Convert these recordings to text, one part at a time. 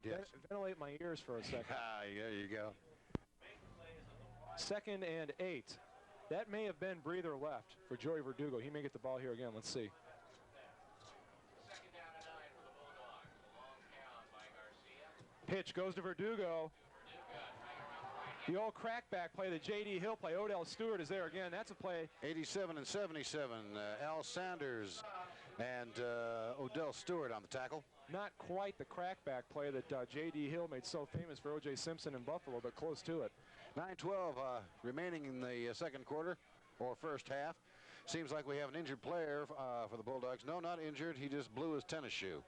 Yes. Ventilate my ears for a second. There you go. 2nd and 8. That may have been breather left for Joey Verdugo. He may get the ball here again. Let's see. Pitch goes to Verdugo. The old crackback play, the J.D. Hill play. Odell Stewart is there again. That's a play. 87 and 77. Al Sanders and Odell Stewart on the tackle. Not quite the crackback play that J.D. Hill made so famous for O.J. Simpson in Buffalo, but close to it. 9:12 remaining in the second quarter or first half. Seems like we have an injured player for the Bulldogs. No, not injured. He just blew his tennis shoe.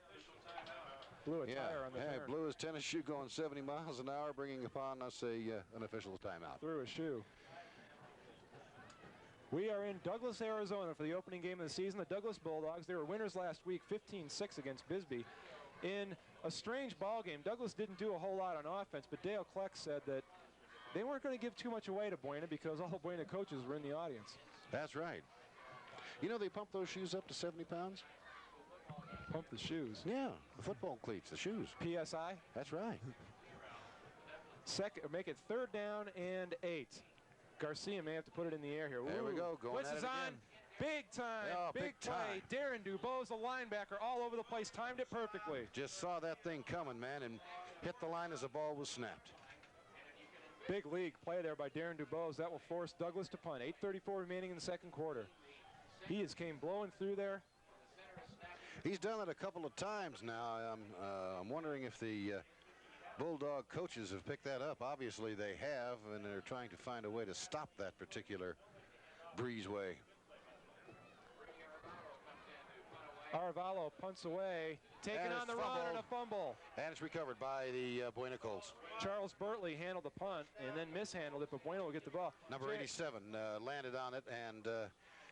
Blew a tire on the turn. Blew his tennis shoe going 70 miles an hour, bringing upon us an official's timeout. Threw a shoe. We are in Douglas, Arizona for the opening game of the season. The Douglas Bulldogs, they were winners last week, 15-6 against Bisbee. In a strange ball game, Douglas didn't do a whole lot on offense, but Dale Kleck said that they weren't going to give too much away to Buena because all the Buena coaches were in the audience. That's right. You know, they pump those shoes up to 70 pounds. Pump the shoes. Yeah, the football cleats, the shoes. PSI? That's right. Make it 3rd down and 8. Garcia may have to put it in the air here. There we go. Going Blitz at is it on. again. Big time. Oh, big play. time. Darren Dubose, the linebacker, all over the place. Timed it perfectly. Just saw that thing coming, man, and hit the line as the ball was snapped. Big league play there by Darren Dubose. That will force Douglas to punt. 8:34 remaining in the second quarter. He just came blowing through there. He's done it a couple of times now. I'm wondering if the Bulldog coaches have picked that up. Obviously they have, and they're trying to find a way to stop that particular breezeway. Arvalo punts away, taken on the run and a fumble. And it's recovered by the Buena Colts. Charles Bertley handled the punt and then mishandled it, but Buena will get the ball. Number 87 landed on it and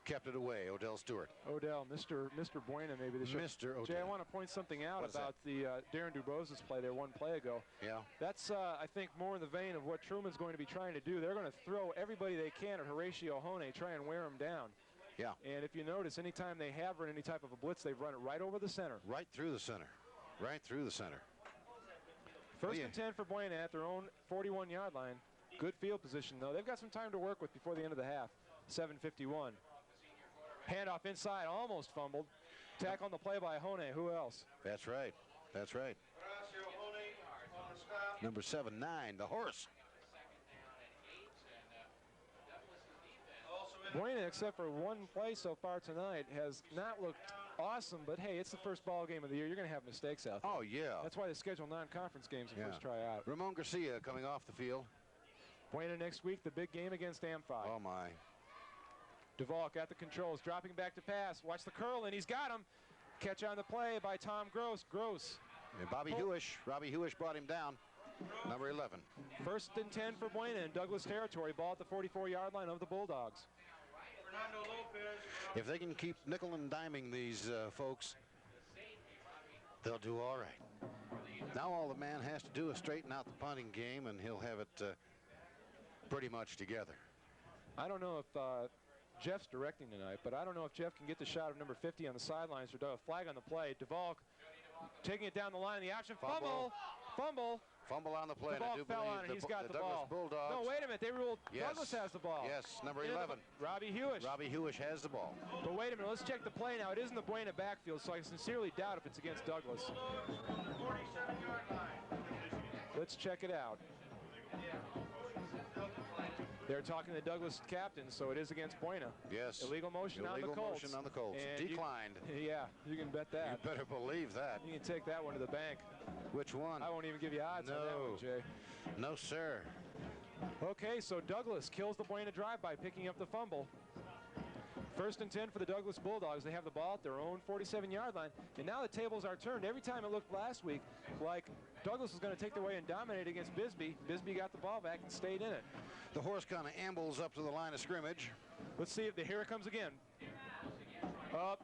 kept it away, Odell Stewart. Odell, Mr. Buena maybe this year. Mr. Odell. Jay, I want to point something out about the Darren Dubose's play there one play ago. Yeah. That's, I think, more in the vein of what Truman's going to be trying to do. They're going to throw everybody they can at Horatio Hone, try and wear him down. Yeah. And if you notice, anytime they have run any type of a blitz, they've run it right over the center. Right through the center. Right through the center. First and 10 for Buena at their own 41-yard line. Good field position, though. They've got some time to work with before the end of the half. 7:51. Handoff inside, almost fumbled. Tackle on the play by Hone. Who else? That's right. That's right. Number 7-9, the horse. Buena, except for one play so far tonight, has not looked awesome, but hey, it's the first ball game of the year. You're going to have mistakes out there. Oh, yeah. That's why they schedule non-conference games and first try out. Ramon Garcia coming off the field. Buena next week, the big game against Amphi. Oh, my. DeValk at the controls, dropping back to pass. Watch the curl, and he's got him. Catch on the play by Tom Gross. Gross. And Robbie Hewish brought him down. Number 11. First and 10 for Buena in Douglas territory. Ball at the 44-yard line of the Bulldogs. If they can keep nickel and diming these folks, they'll do all right. Now all the man has to do is straighten out the punting game, and he'll have it pretty much together. I don't know if Jeff's directing tonight, but I don't know if Jeff can get the shot of number 50 on the sidelines or a flag on the play. DeValk taking it down the line. The option, fumble. Fumble on the play. DeValk fell on it. He's got the Douglas ball. Bulldogs. No, wait a minute. They ruled Douglas has the ball. Yes, number 11. Robbie Hewish. Robbie Hewish has the ball. But wait a minute. Let's check the play now. It is in the Buena backfield, so I sincerely doubt if it's against Douglas. 47-yard line. Let's check it out. They're talking to the Douglas captain, so it is against Buena. Yes. Illegal motion on the Colts. Illegal motion on the Colts. And declined. Yeah, you can bet that. You better believe that. You can take that one to the bank. Which one? I won't even give you odds on that one, Jay. No, sir. Okay, so Douglas kills the Buena drive by picking up the fumble. First and 10 for the Douglas Bulldogs. They have the ball at their own 47-yard line. And now the tables are turned. Every time it looked last week like Douglas was going to take their way and dominate against Bisbee, Bisbee got the ball back and stayed in it. The horse kind of ambles up to the line of scrimmage. Let's see if here it comes again. Up.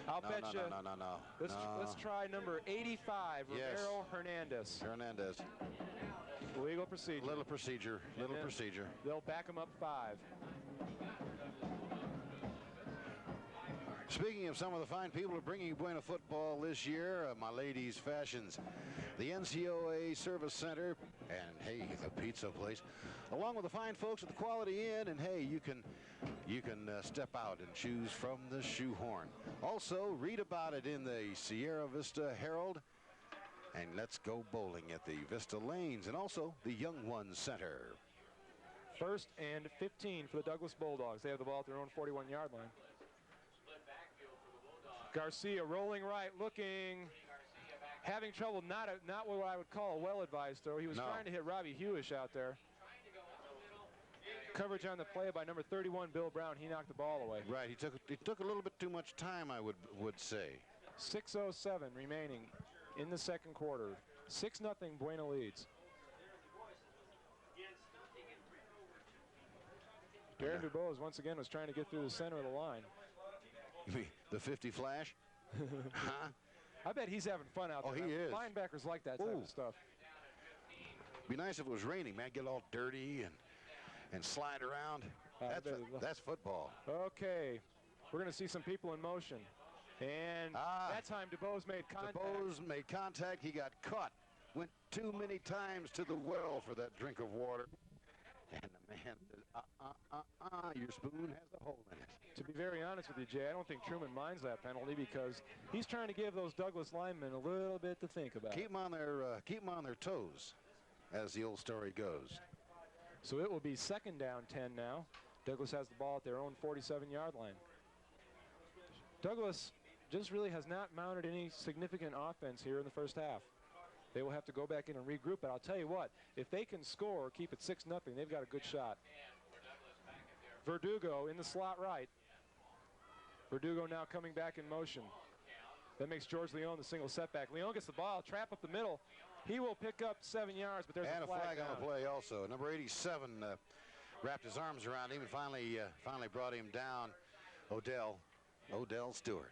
I'll bet you. No. Let's try number 85, Romero Hernandez. Hernandez. Legal procedure. Little procedure. They'll back him up 5. Speaking of some of the fine people who are bringing Buena football this year, my ladies' fashions, the NCOA Service Center, and hey, the pizza place, along with the fine folks at the Quality Inn, and hey, you can step out and choose from the shoehorn. Also, read about it in the Sierra Vista Herald, and let's go bowling at the Vista Lanes, and also the Young Ones Center. 1st and 15 for the Douglas Bulldogs. They have the ball at their own 41-yard line. Garcia rolling right, looking, having trouble, not what I would call a well-advised throw. He was trying to hit Robbie Hewish out there. Coverage on the play by number 31, Bill Brown. He knocked the ball away. Right, he took a little bit too much time, I would say. 6:07 remaining in the second quarter. 6-0 Buena leads. Darren DuBose once again was trying to get through the center of the line. The 50 flash? Huh? I bet he's having fun out there. Oh, he is. Linebackers like that type of stuff. Be nice if it was raining, man. Get all dirty and slide around. That's football. Okay, we're going to see some people in motion. And that time DuBose made contact. DuBose made contact. He got caught. Went too many times to the well for that drink of water. And the man said, your spoon has a hole in it. To be very honest with you, Jay, I don't think Truman minds that penalty because he's trying to give those Douglas linemen a little bit to think about. Keep them on their toes, as the old story goes. So it will be 2nd down 10 now. Douglas has the ball at their own 47-yard line. Douglas just really has not mounted any significant offense here in the first half. They will have to go back in and regroup, but I'll tell you what, if they can score or keep it 6-0, they've got a good shot. Verdugo in the slot right. Verdugo now coming back in motion. That makes George Leon the single setback. Leon gets the ball, trap up the middle. He will pick up 7 yards, but there's a flag down. on the play also. Number 87 wrapped his arms around him and finally brought him down. Odell Stewart.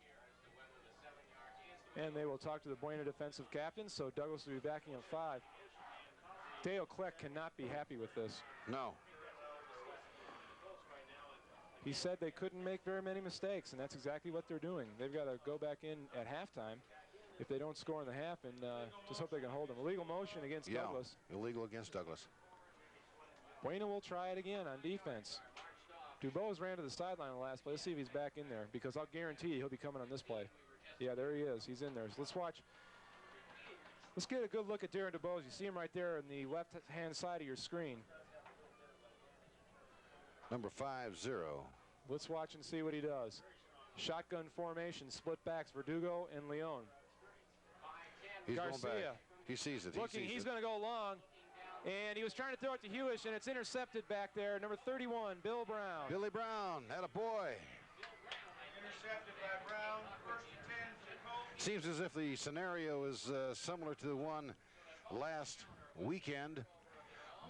And they will talk to the Buena defensive captain, so Douglas will be backing up 5. Dale Kleck cannot be happy with this. No. He said they couldn't make very many mistakes, and that's exactly what they're doing. They've got to go back in at halftime if they don't score in the half, and just hope they can hold them. Illegal motion against Douglas. Illegal against Douglas. Buena will try it again on defense. DuBose ran to the sideline on the last play. Let's see if he's back in there, because I'll guarantee you he'll be coming on this play. Yeah, there he is. He's in there. So let's watch. Let's get a good look at Darren DuBose. You see him right there on the left-hand side of your screen. Number 50. Let's watch and see what he does. Shotgun formation, split backs, Verdugo and Leon. He's Garcia going back. He sees it. Looking, he's going to go long. And he was trying to throw it to Hewish, and it's intercepted back there. Number 31, Bill Brown. Billy Brown, attaboy. Intercepted by Brown. 1st and 10 to Colts. Seems as if the scenario is similar to the one last weekend,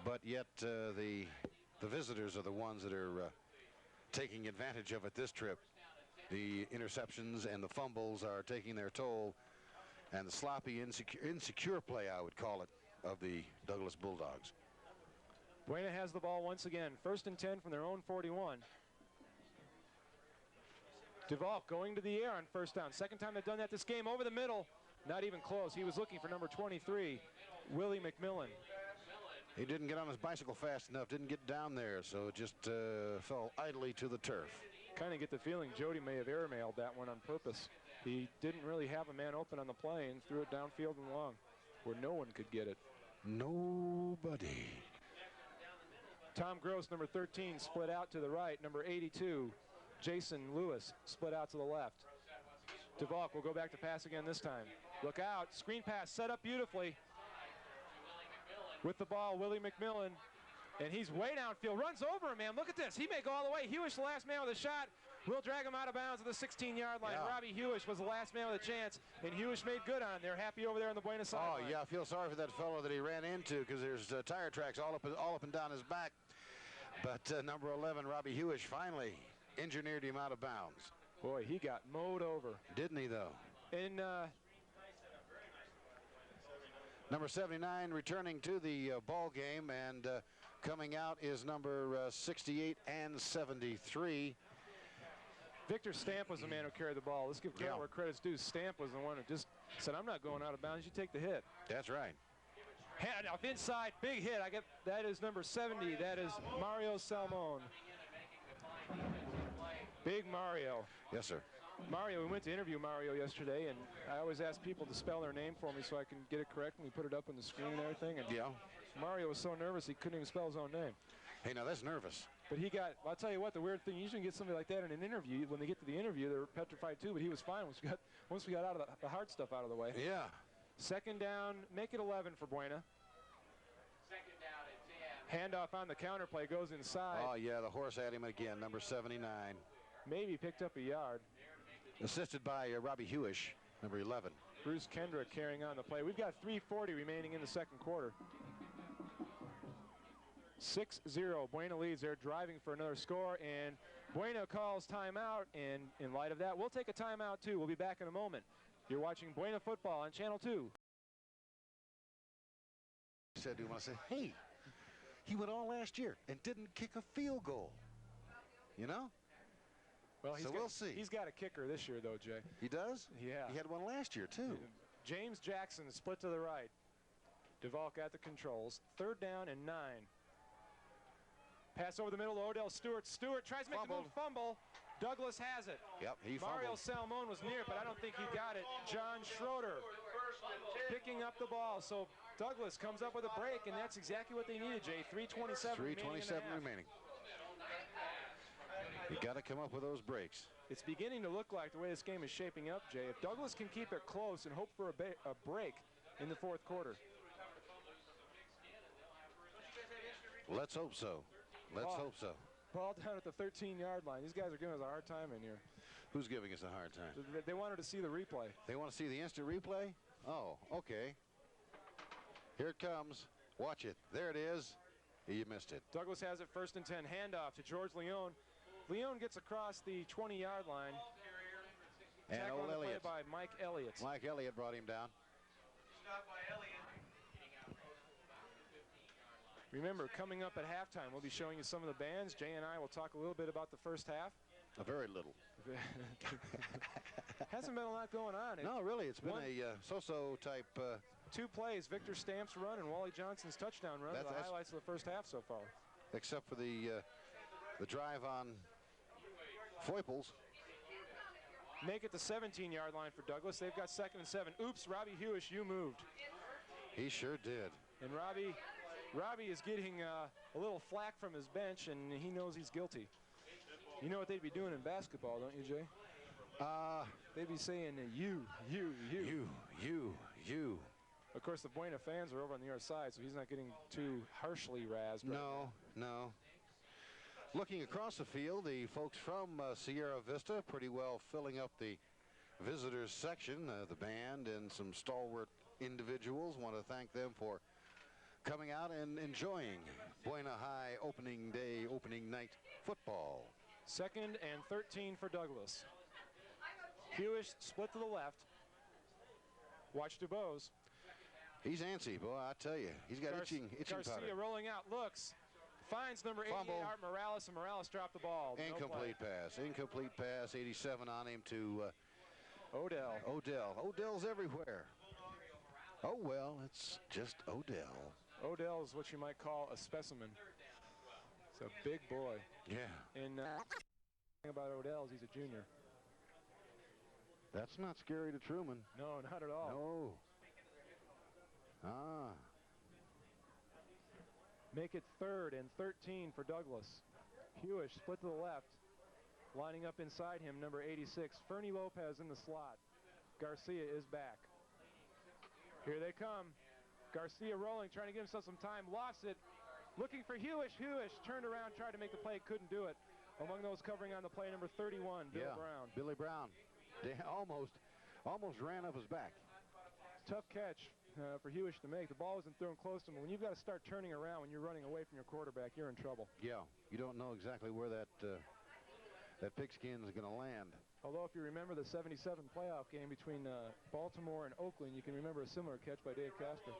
but yet the visitors are the ones that are taking advantage of it this trip. The interceptions and the fumbles are taking their toll, and the sloppy, insecure play, I would call it, of the Douglas Bulldogs. Buena has the ball once again. 1st and 10 from their own 41. Duval going to the air on 1st down. 2nd time they've done that this game. Over the middle. Not even close. He was looking for number 23, Willie McMillan. He didn't get on his bicycle fast enough, didn't get down there, so it just fell idly to the turf. Kind of get the feeling Jody may have airmailed that one on purpose. He didn't really have a man open on the play and threw it downfield and long where no one could get it. Nobody. Tom Gross, number 13, split out to the right. Number 82, Jason Lewis, split out to the left. DeValk will go back to pass again this time. Look out, screen pass set up beautifully. With the ball, Willie McMillan, and he's way downfield, runs over him, man. Look at this, he may go all the way. Hewish, the last man with a shot, will drag him out of bounds at the 16-yard line. Yeah. Robbie Hewish was the last man with a chance, and Hewish made good on. They're happy over there on the Buena sideline. Oh, yeah, I feel sorry for that fellow that he ran into, because there's tire tracks all up and down his back. But number 11, Robbie Hewish, finally engineered him out of bounds. Boy, he got mowed over. Didn't he, though? And number 79 returning to the ball game, and coming out is number 68 and 73. Victor Stamp was the man who carried the ball. Let's give credit where credit's due. Stamp was the one who just said, I'm not going out of bounds. You take the hit. That's right. Hand off inside, big hit. That is number 70. That is Mario Salmon. Big Mario. Yes, sir. Mario, we went to interview Mario yesterday, and I always ask people to spell their name for me so I can get it correct, and we put it up on the screen and everything. And Mario was so nervous he couldn't even spell his own name. Hey, now that's nervous. But he got, I'll tell you what, the weird thing, you usually get somebody like that in an interview. When they get to the interview, they're petrified too, but he was fine once we got out of the hard stuff out of the way. Yeah. Second down, make it 11 for Buena. Handoff on the counter play, goes inside. Oh, yeah, the horse had him again, number 79. Maybe picked up a yard. Assisted by Robbie Hewish, number 11. Bruce Kendrick carrying on the play. We've got 3:40 remaining in the second quarter. 6-0, Buena leads. They're driving for another score, and Buena calls timeout, and in light of that, we'll take a timeout too. We'll be back in a moment. You're watching Buena football on Channel 2. Said, do you want to say, hey, he went all last year and didn't kick a field goal, you know? Well, we'll see. He's got a kicker this year, though, Jay. He does? Yeah. He had one last year, too. James Jackson split to the right. DeValk at the controls. Third down and 9. Pass over the middle to Odell Stewart. Stewart tries to make the move, fumble. Douglas has it. Yep, he fumbled. Mario Salmon was near, but I don't think he got it. John Schroeder picking up the ball. So Douglas comes up with a break, and that's exactly what they needed, Jay. 3:27 remaining. You got to come up with those breaks. It's beginning to look like the way this game is shaping up, Jay. If Douglas can keep it close and hope for a break in the fourth quarter. Let's hope so. Let's hope so. Ball down at the 13-yard line. These guys are giving us a hard time in here. Who's giving us a hard time? They wanted to see the replay. They want to see the instant replay? Oh, okay. Here it comes. Watch it. There it is. You missed it. Douglas has it 1st and 10. Handoff to George Leone. Leone gets across the 20-yard line. And old Elliott. By Mike Elliott. Mike Elliott brought him down. Stopped by Elliott. Remember, coming up at halftime, we'll be showing you some of the bands. Jay and I will talk a little bit about the first half. A very little. Hasn't been a lot going on. No, really, it's been a so-so type. 2 plays, Victor Stamp's run and Wally Johnson's touchdown run. That's the highlights of the first half so far. Except for the drive on Foipples. Make it the 17-yard line for Douglas. They've got 2nd and 7. Oops, Robbie Hewish, you moved. He sure did. And Robbie is getting a little flack from his bench, and he knows he's guilty. You know what they'd be doing in basketball, don't you, Jay? They'd be saying, you. Of course, the Buena fans are over on the other side, so he's not getting too harshly razzed. No. Looking across the field, the folks from Sierra Vista pretty well filling up the visitors section. The band and some stalwart individuals. Want to thank them for coming out and enjoying Buena High opening night football. 2nd and 13 for Douglas. Hewish split to the left. Watch DuBose. He's antsy, boy, I tell you. He's got itching Garcia powder. rolling out, looks, finds number 88, Art Morales, and Morales dropped the ball. Incomplete pass, 87 on him to Odell. Odell's everywhere. Oh, well, it's just Odell. Odell is what you might call a specimen. It's a big boy. Yeah. And the thing about Odell is he's a junior. That's not scary to Truman. No, not at all. No. Make it 3rd and 13 for Douglas. Hewish split to the left. Lining up inside him, number 86. Fernie Lopez in the slot. Garcia is back. Here they come. Garcia rolling, trying to give himself some time. Lost it. Looking for Hewish. Hewish turned around, tried to make the play, couldn't do it. Among those covering on the play, number 31, Brown. Billy Brown. Almost ran up his back. Tough catch for Hewish to make. The ball wasn't thrown close to him. When you've got to start turning around when you're running away from your quarterback, you're in trouble. Yeah, you don't know exactly where that pigskin is going to land. Although if you remember the 77 playoff game between Baltimore and Oakland, you can remember a similar catch by Dave Casper.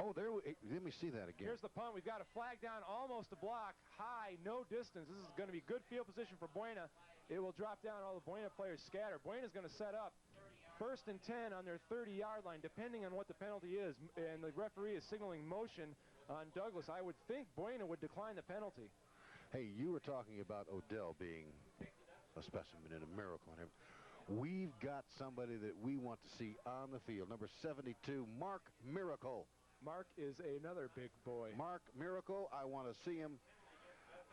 Oh, let me see that again. Here's the punt. We've got a flag down, almost a block, high, no distance. This is going to be good field position for Buena. It will drop down. All the Buena players scatter. Buena's going to set up 1st and 10 on their 30-yard line, depending on what the penalty is. And the referee is signaling motion on Douglas. I would think Buena would decline the penalty. Hey, you were talking about Odell being a specimen and a miracle and everything. We've got somebody that we want to see on the field. Number 72, Mark Miracle. Mark is another big boy. Mark Miracle, I want to see him.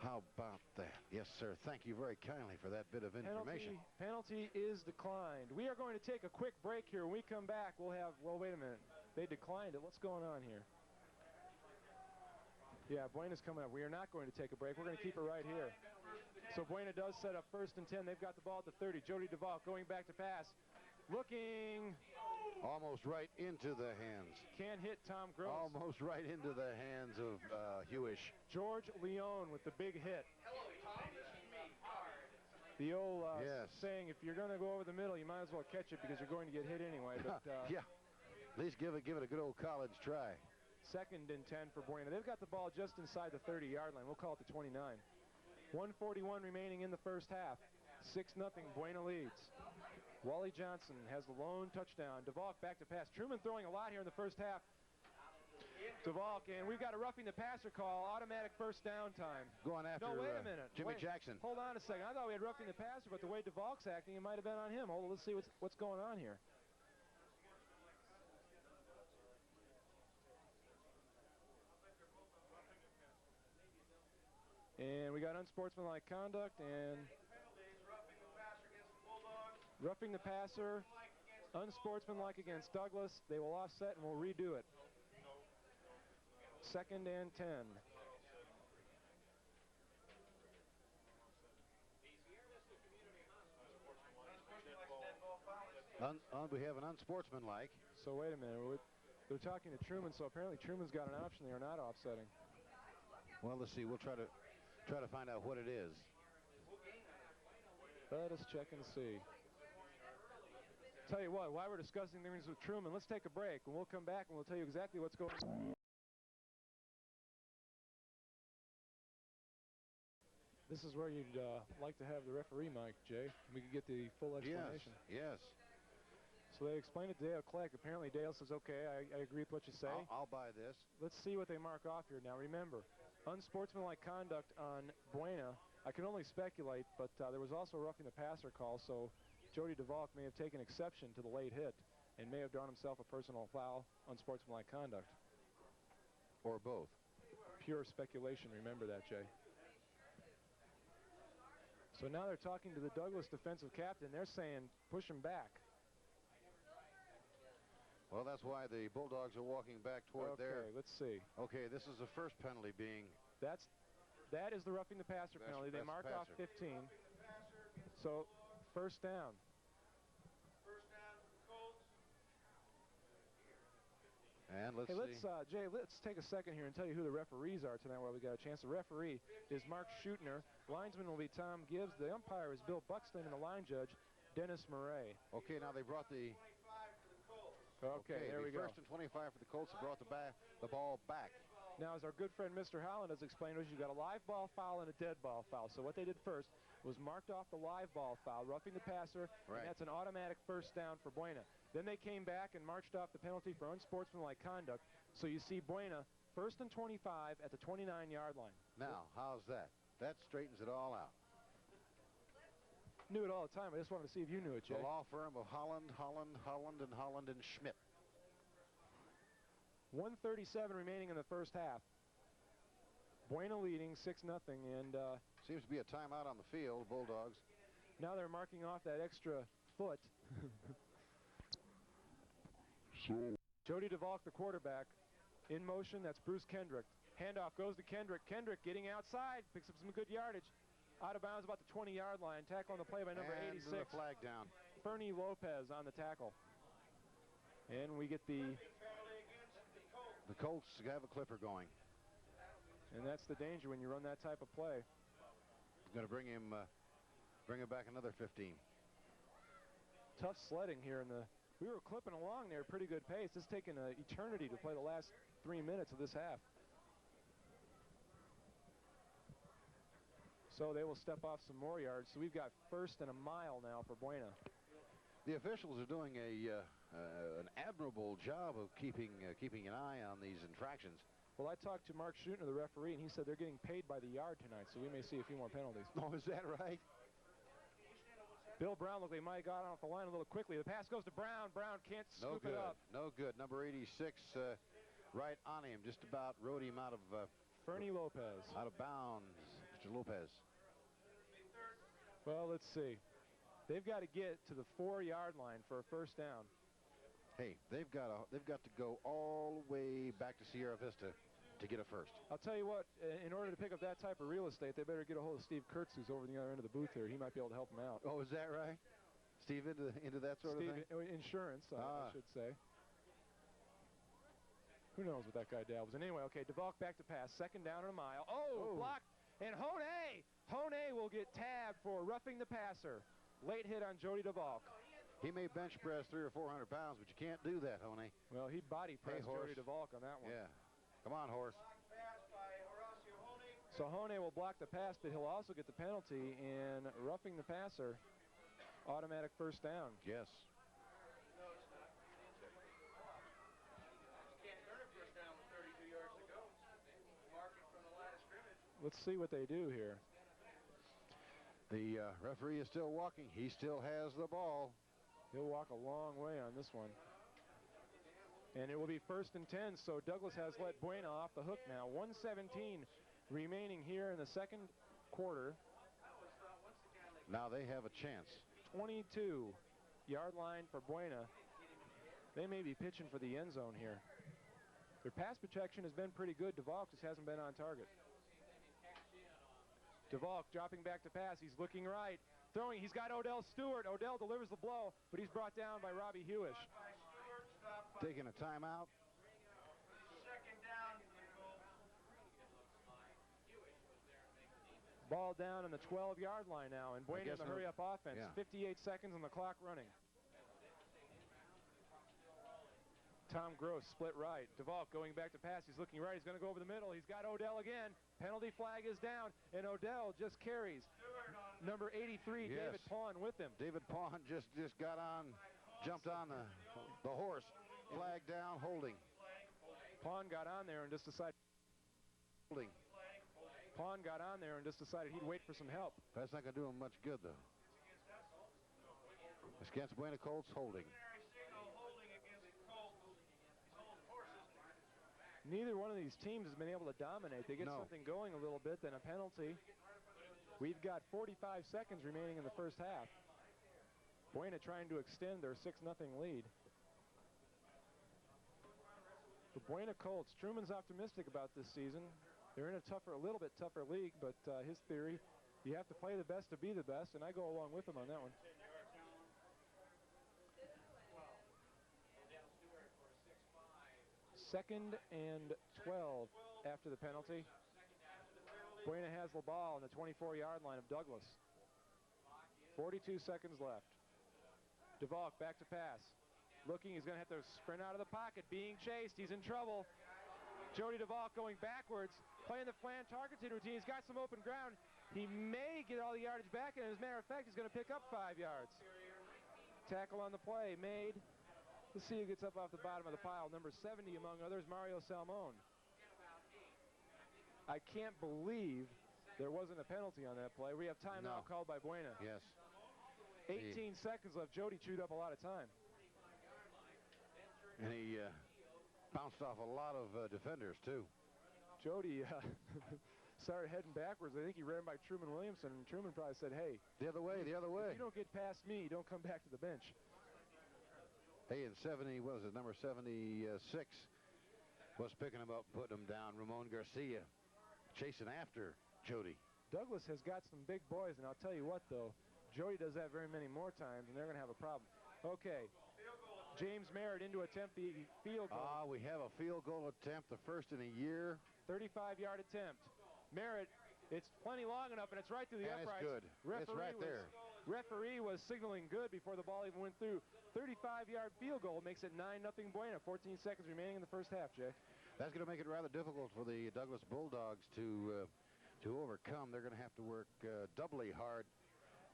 How about that? Yes, sir. Thank you very kindly for that bit of information. Penalty is declined. We are going to take a quick break here. When we come back, we'll have, well, wait a minute. They declined it. What's going on here? Yeah, Buena's coming up. We are not going to take a break. We're going to keep it right here. So Buena does set up 1st and 10. They've got the ball at the 30. Jody DeVault going back to pass. Looking. Almost right into the hands. Can't hit Tom Gross. Almost right into the hands of Hewish. George Leone with the big hit. The old saying, if you're going to go over the middle, you might as well catch it because you're going to get hit anyway. But yeah, at least give it a good old college try. 2nd and 10 for Buena. They've got the ball just inside the 30-yard line. We'll call it the 29. 1:41 remaining in the first half. 6-0, Buena leads. Wally Johnson has the lone touchdown. DeValk back to pass. Truman throwing a lot here in the first half. DeValk, and we've got a roughing the passer call. Automatic first down time. Going after no, wait a minute. Jimmy Jackson. Hold on a second. I thought we had roughing the passer, but the way DeValk's acting, it might have been on him. Hold on, let's see what's going on here. And we got unsportsmanlike conduct and roughing the passer, unsportsmanlike against Douglas. They will offset and we'll redo it. 2nd and 10. We have an unsportsmanlike. So wait a minute. They're talking to Truman, so apparently Truman's got an option. They are not offsetting. Well, let's see. We'll try to find out what it is. Let us check and see. Tell you what, while we're discussing things with Truman, let's take a break, and we'll come back and we'll tell you exactly what's going on. This is where you'd like to have the referee mic, Jay. We could get the full explanation. Yes. So they explained it to Dale Kleck. Apparently Dale says, okay, I agree with what you say. I'll buy this. Let's see what they mark off here. Now remember, unsportsmanlike conduct on Buena. I can only speculate, but there was also a roughing the passer call, so Jody DeValk may have taken exception to the late hit and may have drawn himself a personal foul, unsportsmanlike conduct. Or both. Pure speculation, remember that, Jay. So now they're talking to the Douglas defensive captain. They're saying, push him back. Well, that's why the Bulldogs are walking back toward there. Okay, let's see. Okay, this is the first penalty being... That is the roughing the passer penalty. They mark off 15. So, first down. And let's see. Jay, let's take a second here and tell you who the referees are tonight while we got a chance. The referee is Mark Schutner. Linesman will be Tom Gibbs. The umpire is Bill Buxton, and the line judge, Dennis Murray. Okay, now they brought the... Okay, there we go. 1st and 25 for the Colts brought the ball back. Now, as our good friend Mr. Holland has explained, you've got a live ball foul and a dead ball foul. So what they did first was marked off the live ball foul, roughing the passer, right. And that's an automatic first down for Buena. Then they came back and marched off the penalty for unsportsmanlike conduct. So you see Buena 1st and 25 at the 29-yard line. Now, how's that? That straightens it all out. Knew it all the time. I just wanted to see if you knew it, Jay. The law firm of Holland and Schmidt. 1:37 remaining in the first half. Buena leading 6-0, and seems to be a timeout on the field, Bulldogs. Now they're marking off that extra foot. Jody DeValk, the quarterback, in motion. That's Bruce Kendrick. Handoff goes to Kendrick. Kendrick getting outside, picks up some good yardage. Out of bounds about the 20-yard line. Tackle on the play by number 86. The flag down. Fernie Lopez on the tackle. And we get the Colts have a clipper going. And that's the danger when you run that type of play. Going to bring him back another 15. Tough sledding here in the We were clipping along there, pretty good pace. It's taken an eternity to play the last 3 minutes of this half. So they will step off some more yards. So we've got 1st and a mile now for Buena. The officials are doing an admirable job of keeping an eye on these infractions. Well, I talked to Mark Schutner, the referee, and he said they're getting paid by the yard tonight, so we may see a few more penalties. Oh, is that right? Bill Brown looked like he might have got off the line a little quickly. The pass goes to Brown. Brown can't scoop it up. No good. Number 86 right on him. Just about rode him out of Fernie Lopez. out of bounds. Mr. Lopez. Well, let's see. They've got to get to the 4-yard line for a 1st down. Hey, they've got to go all the way back to Sierra Vista to get a 1st. I'll tell you what, in order to pick up that type of real estate, they better get a hold of Steve Kurtz, who's over the other end of the booth here. He might be able to help them out. Oh, is that right? Steve into that sort of thing? Insurance, I should say. Who knows what that guy dabbles in. Anyway, okay, DeValk back to pass. 2nd down and a mile. Oh, blocked. And Hone will get tabbed for roughing the passer. Late hit on Jody DeValk. He may bench press 300 or 400 pounds, but you can't do that, Hone. Well, he body pressed Jody DeValk on that one. Yeah. Come on, horse. So Hone will block the pass, but he'll also get the penalty in roughing the passer. Automatic 1st down. Yes. Let's see what they do here. The referee is still walking. He still has the ball. He'll walk a long way on this one. And it will be 1st and 10, so Douglas has let Buena off the hook now. 1:17 remaining here in the 2nd quarter. Now they have a chance. 22-yard line for Buena. They may be pitching for the end zone here. Their pass protection has been pretty good. DeValk just hasn't been on target. DeValk dropping back to pass. He's looking right. Throwing. He's got Odell Stewart. Odell delivers the blow, but he's brought down by Robbie Hewish. Taking a timeout. 2nd down. Ball down on the 12-yard line now, and Buena in the hurry-up offense. Yeah. 58 seconds on the clock running. Tom Gross split right. DeValk going back to pass. He's looking right. He's going to go over the middle. He's got Odell again. Penalty flag is down, and Odell just carries. Number 83, yes. David Pawn with him. David Pawn just got on, jumped on the horse. Flag down, holding. Pawn got on there and just decided. Holding. Pawn got on there and just decided he'd wait for some help. That's not going to do him much good, though. It's against Buena Colts, holding. Neither one of these teams has been able to dominate. They get something going a little bit, then a penalty. We've got 45 seconds remaining in the 1st half. Buena trying to extend their 6-0 lead. The Buena Colts, Truman's optimistic about this season. They're in a little bit tougher league, but his theory, you have to play the best to be the best, and I go along with him on that one. Second and 12 after the penalty. Buena has the ball on the 24-yard line of Douglas. 42 seconds left. DeValk back to pass. Looking, he's going to have to sprint out of the pocket. Being chased, he's in trouble. Jody DeValk going backwards, playing the flan targeting routine. He's got some open ground. He may get all the yardage back, and as a matter of fact, he's going to pick up 5 yards. Tackle on the play made. Let's see who gets up off the bottom of the pile. Number 70, among others, Mario Salmon. I can't believe there wasn't a penalty on that play. We have timeout called by Buena. Yes. 18 seconds left. Jody chewed up a lot of time. And he bounced off a lot of defenders, too. Jody started heading backwards. I think he ran by Truman Williamson, and Truman probably said, hey. The other way, the other way. If you don't get past me, don't come back to the bench. Hey, in 70, what was it, number 76 was picking him up, putting him down. Ramon Garcia chasing after Jody. Douglas has got some big boys, and I'll tell you what, though, Jody does that very many more times, and they're going to have a problem. Okay, James Merritt into attempt the field goal. We have a field goal attempt, the first in a year. 35-yard attempt. Merritt, it's plenty long enough, and it's right through the uprights. It's good. It's right there. Referee was signaling good before the ball even went through. 35-yard field goal makes it 9-0 Buena. 14 seconds remaining in the first half, Jay. That's going to make it rather difficult for the Douglas Bulldogs to overcome. They're going to have to work doubly hard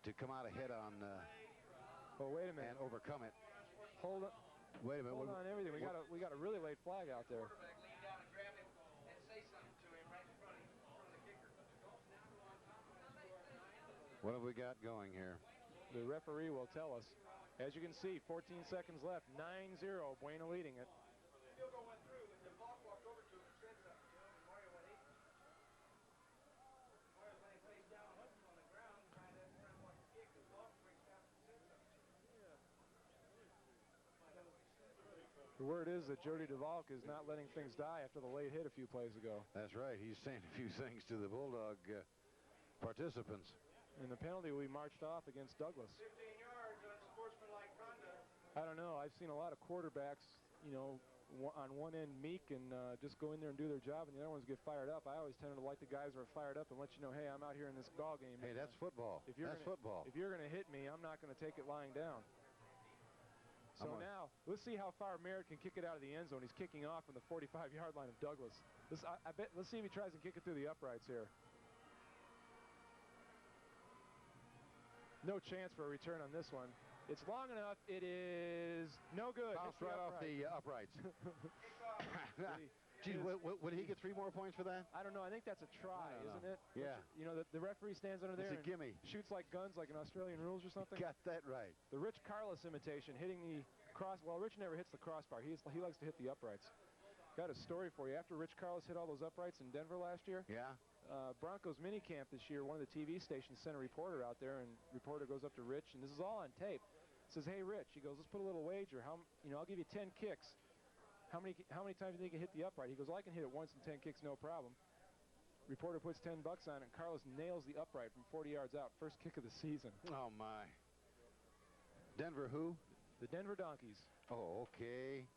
to come out ahead on oh, wait a minute. and overcome it. Hold on. Wait a minute. Hold on everything. We got a really late flag out there. What have we got going here? The referee will tell us. As you can see, 14 seconds left. 9-0. Buena leading it. The word is that Jody DeValk is not letting things die after the late hit a few plays ago. That's right. He's saying a few things to the Bulldog participants. And the penalty we marched off against Douglas. 15 yards on sportsmanlike conduct. I don't know. I've seen a lot of quarterbacks, you know, on one end meek and just go in there and do their job, and the other ones get fired up. I always tended to like the guys who are fired up and let you know, hey, I'm out here in this ball game. Hey, that's football. That's football. If you're going to hit me, I'm not going to take it lying down. So now, let's see how far Merritt can kick it out of the end zone. He's kicking off from the 45-yard line of Douglas. Let's see if he tries to kick it through the uprights here. No chance for a return on this one. It's long enough. It is no good. Bounced right off the uprights. Gee, would he get 3 more points for that? I don't know. I think that's a try, isn't it? Yeah. You know, the referee stands under there and gimme. Shoots like guns, like in Australian rules or something. Got that right. The Rich Carlos imitation, hitting the cross. Well, Rich never hits the crossbar. He likes to hit the uprights. Got a story for you. After Rich Carlos hit all those uprights in Denver last year, Broncos minicamp this year, one of the TV stations sent a reporter out there, and reporter goes up to Rich, and this is all on tape. Says, hey, Rich, he goes, let's put a little wager. I'll give you 10 kicks. How many times do you think you can hit the upright? He goes, well, I can hit it once in 10 kicks, no problem. Reporter puts 10 bucks on it, and Carlos nails the upright from 40 yards out. First kick of the season. Oh, my. Denver who? The Denver Donkeys. Oh, okay.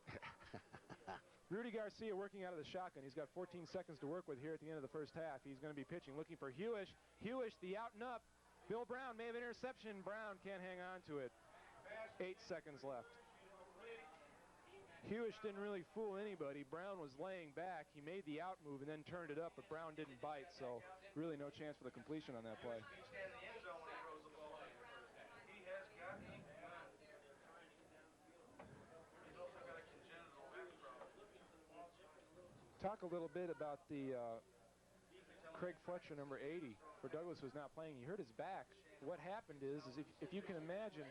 Rudy Garcia working out of the shotgun. He's got 14 seconds to work with here at the end of the first half. He's going to be pitching, looking for Hewish. Hewish, the out and up. Bill Brown may have an interception. Brown can't hang on to it. 8 seconds left. Hewish didn't really fool anybody. Brown was laying back. He made the out move and then turned it up, but Brown didn't bite, so really no chance for the completion on that play. Talk a little bit about the Craig Fletcher, number 80, for Douglas, who's not playing. He hurt his back. What happened is if you can imagine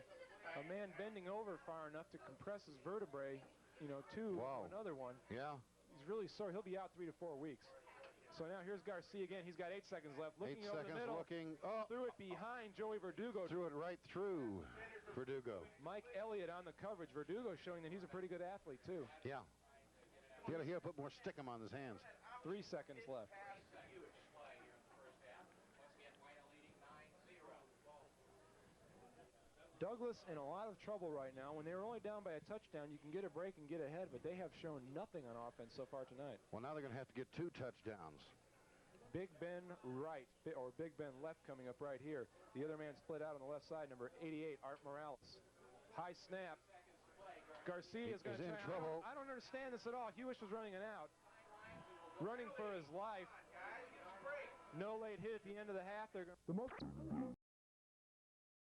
a man bending over far enough to compress his vertebrae, you know, to another one. Yeah. He's really sore. He'll be out 3 to 4 weeks. So now here's Garcia again. He's got 8 seconds left. Looking over the middle. Threw it behind Joey Verdugo. Threw it right through Verdugo. Mike Elliott on the coverage. Verdugo showing that he's a pretty good athlete, too. Yeah. You got to put more stickum on his hands. 3 seconds left. Douglas in a lot of trouble right now. When they were only down by a touchdown, you can get a break and get ahead, but they have shown nothing on offense so far tonight. Well, now they're going to have to get 2 touchdowns. Big Ben right, or Big Ben left coming up right here. The other man split out on the left side, number 88, Art Morales. High snap. Garcia is going to try. Trouble. I don't understand this at all. Hewish was running an out. Running for his life. No late hit at the end of the half. They're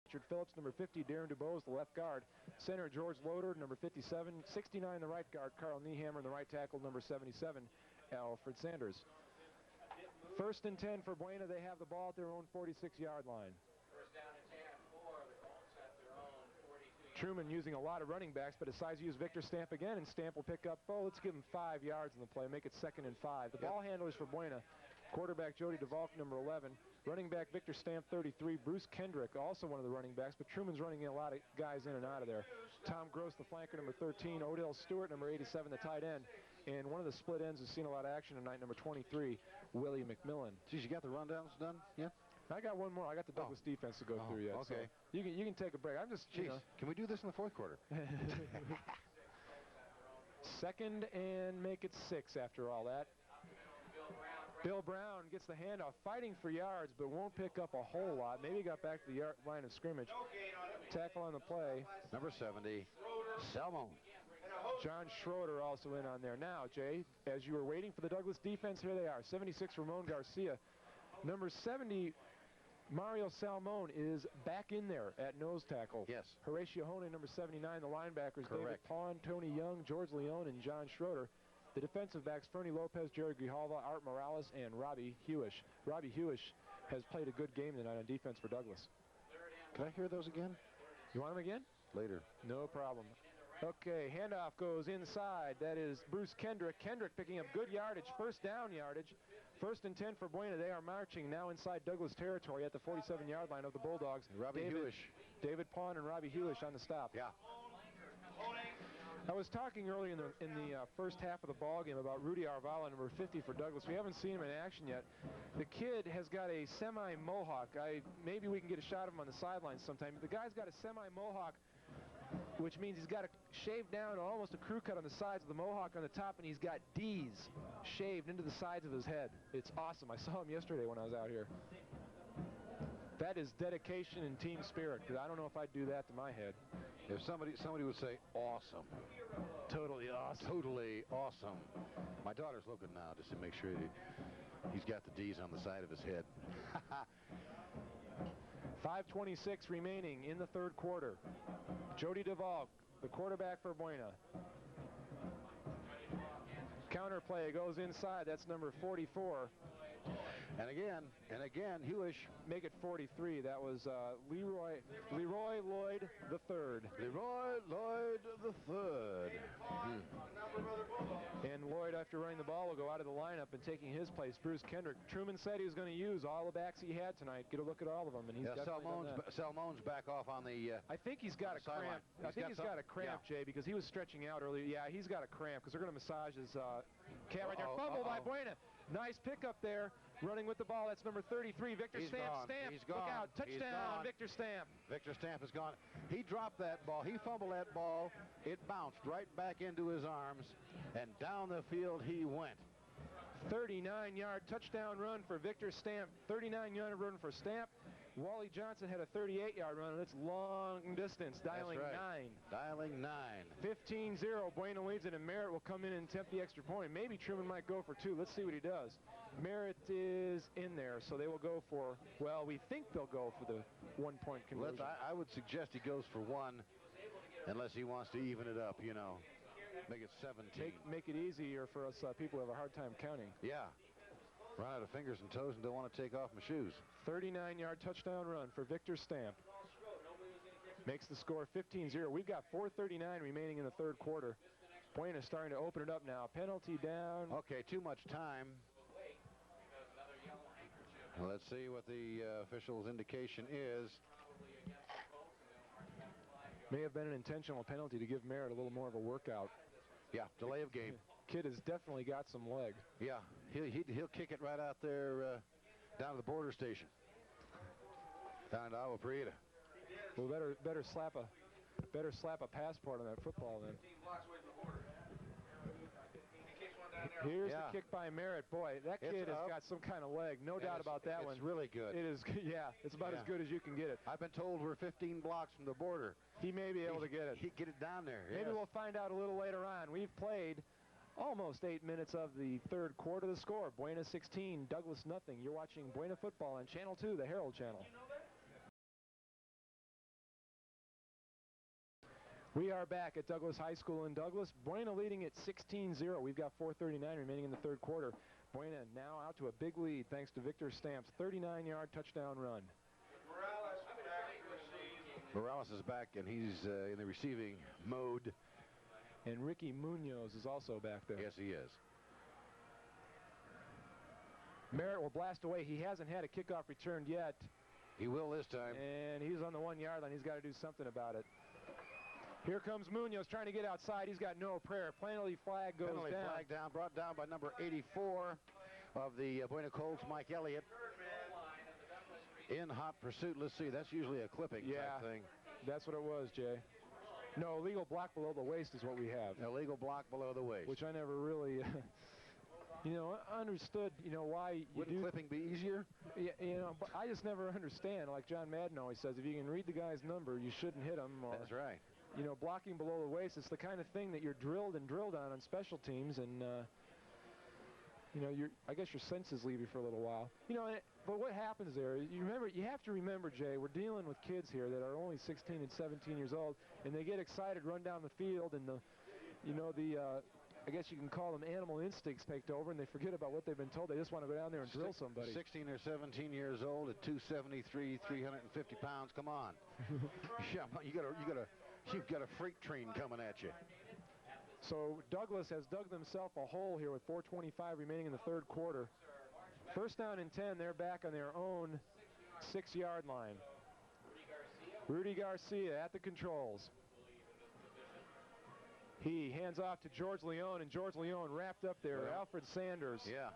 Richard Phillips, number 50, Darren DuBose, the left guard. Center, George Loader, number 57. 69, the right guard, Carl Niehammer, and the right tackle, number 77, Alfred Sanders. 1st and 10 for Buena. They have the ball at their own 46-yard line. First down and 10 for the Colts at their own 42. Truman using a lot of running backs, but decides to use Victor Stamp again, and Stamp will pick up, let's give him 5 yards in the play, make it 2nd and 5. The ball handlers for Buena. Quarterback Jody DeValk, number 11. Running back Victor Stamp, 33. Bruce Kendrick, also one of the running backs, but Truman's running a lot of guys in and out of there. Tom Gross, the flanker, number 13. Odell Stewart, number 87, the tight end. And one of the split ends has seen a lot of action tonight, number 23, Willie McMillan. Geez, you got the rundowns done? Yeah. I got one more. I got the Douglas defense to go through yet. Okay. So you can take a break. I'm just, Jeez, can we do this in the 4th quarter? 2nd and make it 6 after all that. Bill Brown gets the handoff, fighting for yards, but won't pick up a whole lot. Maybe he got back to the line of scrimmage. Tackle on the play. Number 70, Salmon. John Schroeder also in on there. Now, Jay, as you were waiting for the Douglas defense, here they are. 76, Ramon Garcia. Number 70, Mario Salmon, is back in there at nose tackle. Yes. Horatio Hone, number 79, the linebackers. Correct. David Pawn, Tony Young, George Leone, and John Schroeder. The defensive backs, Fernie Lopez, Jerry Grijalva, Art Morales, and Robbie Hewish. Robbie Hewish has played a good game tonight on defense for Douglas. Can I hear those again? You want them again? Later. No problem. Okay, handoff goes inside. That is Bruce Kendrick. Kendrick picking up good yardage, first down yardage. 1st and 10 for Buena. They are marching now inside Douglas territory at the 47-yard line of the Bulldogs. Robbie Hewish. David Pawn and Robbie Hewish on the stop. Yeah. I was talking earlier in the first half of the ball game about Rudy Arvala, number 50 for Douglas. We haven't seen him in action yet. The kid has got a semi-mohawk. Maybe we can get a shot of him on the sidelines sometime. The guy's got a semi-mohawk, which means he's got a shaved down, almost a crew cut on the sides of the mohawk on the top, and he's got D's shaved into the sides of his head. It's awesome. I saw him yesterday when I was out here. That is dedication and team spirit, because I don't know if I'd do that to my head. If somebody would say, awesome. Totally awesome. Totally awesome. My daughter's looking now just to make sure he's got the D's on the side of his head. 5:26 remaining in the third quarter. Jody Duvall, the quarterback for Buena. Counter play goes inside. That's number 44. And again, Hewish. Make it 43. That was Leroy Lloyd the third. Leroy Lloyd the third. And Lloyd, after running the ball, will go out of the lineup and taking his place, Bruce Kendrick. Truman said he was going to use all the backs he had tonight. Get a look at all of them, and he's definitely done that. Salmon's back off on the. I think he's got a cramp. I think he's got a cramp, yeah. Jay, because he was stretching out earlier. Yeah, he's got a cramp because they're going to massage his calf right there. Fumble by Buena. Nice pickup there. Running with the ball, that's number 33, Victor Stamp. He's gone. Look out, touchdown, Victor Stamp. Victor Stamp is gone. He dropped that ball. He fumbled that ball. It bounced right back into his arms, and down the field he went. 39-yard touchdown run for Victor Stamp. 39-yard run for Stamp. Wally Johnson had a 38-yard run, and it's long distance, dialing That's right. 9. Dialing 9. 15-0, Buena leads it, and Merritt will come in and attempt the extra point. Maybe Truman might go for 2. Let's see what he does. Merritt is in there, so they will go for, well, we think they'll go for the 1-point conversion. I would suggest he goes for 1, unless he wants to even it up, you know. Make it 17. Make it easier for us people who have a hard time counting. Yeah. Run out of fingers and toes and don't want to take off my shoes. 39-yard touchdown run for Victor Stamp. Makes the score 15-0. We've got 4:39 remaining in the third quarter. Buena starting to open it up now. Penalty down. Okay, too much time. Let's see what the official's indication is. May have been an intentional penalty to give Merritt a little more of a workout. Yeah, delay of game. Kid has definitely got some leg. Yeah, he'll kick it right out there down to the border station. Down to Agua Prieta. Well, better slap a passport on that football then. Here's the kick by Merritt. Boy, that kid has got some kind of leg. No doubt about that one. It's really good. It is, yeah. It's about as good as you can get it. I've been told we're 15 blocks from the border. He may be able to get it. Get it down there. Maybe we'll find out a little later on. We've played almost 8 minutes of the third quarter. The score, Buena 16, Douglas nothing. You're watching Buena football on Channel 2, the Herald Channel. We are back at Douglas High School in Douglas. Buena leading at 16-0. We've got 4:39 remaining in the third quarter. Buena now out to a big lead thanks to Victor Stamp's 39-yard touchdown run. Morales is back, and he's in the receiving mode. And Ricky Munoz is also back there. Yes, he is. Merritt will blast away. He hasn't had a kickoff returned yet. He will this time. And he's on the 1-yard line. He's got to do something about it. Here comes Munoz trying to get outside. He's got no prayer. Penalty flag goes down. Penalty flag down, brought down by number 84 of the Buena Colts, Mike Elliott. In hot pursuit. Let's see, that's usually a clipping type thing. That's what it was, Jay. No, illegal block below the waist is what we have. Illegal block below the waist. Which I never really... you know, understood, you know, why you Wouldn't clipping be easier? Yeah, you know, but I just never understand. Like John Madden always says, if you can read the guy's number, you shouldn't hit him. Or, that's right. You know, blocking below the waist, it's the kind of thing that you're drilled on special teams, and you know, I guess your senses leave you for a little while. You know, but what happens there, you have to remember, Jay, we're dealing with kids here that are only 16 and 17 years old, and they get excited, run down the field, and I guess you can call them animal instincts take over, and they forget about what they've been told. They just want to go down there and drill somebody. 16 or 17 years old at 273, 350 pounds. Come on. Yeah, you've got a freight train coming at you. So Douglas has dug themselves a hole here with 4:25 remaining in the third quarter. First down and 10. They're back on their own 6-yard line. Rudy Garcia at the controls. He hands off to George Leone, and George Leone wrapped up there. Well, Alfred Sanders. Yeah.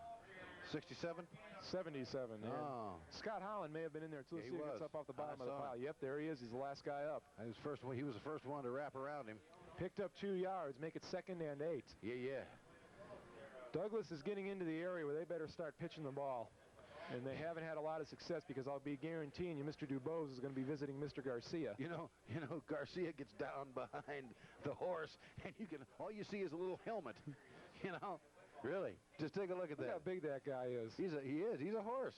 67? 77. Oh. Scott Holland may have been in there too. Yeah, See if he gets up off the bottom of the pile. Yep, there he is. He's the last guy up. He was the first one to wrap around him. Picked up 2 yards, make it 2nd and 8. Yeah. Douglas is getting into the area where they better start pitching the ball. And they haven't had a lot of success, because I'll be guaranteeing you Mr. Dubose is going to be visiting Mr. Garcia. You know, Garcia gets down behind the horse, and all you see is a little helmet. You know, really. Just take a look at that. Look how big that guy is. He's a horse.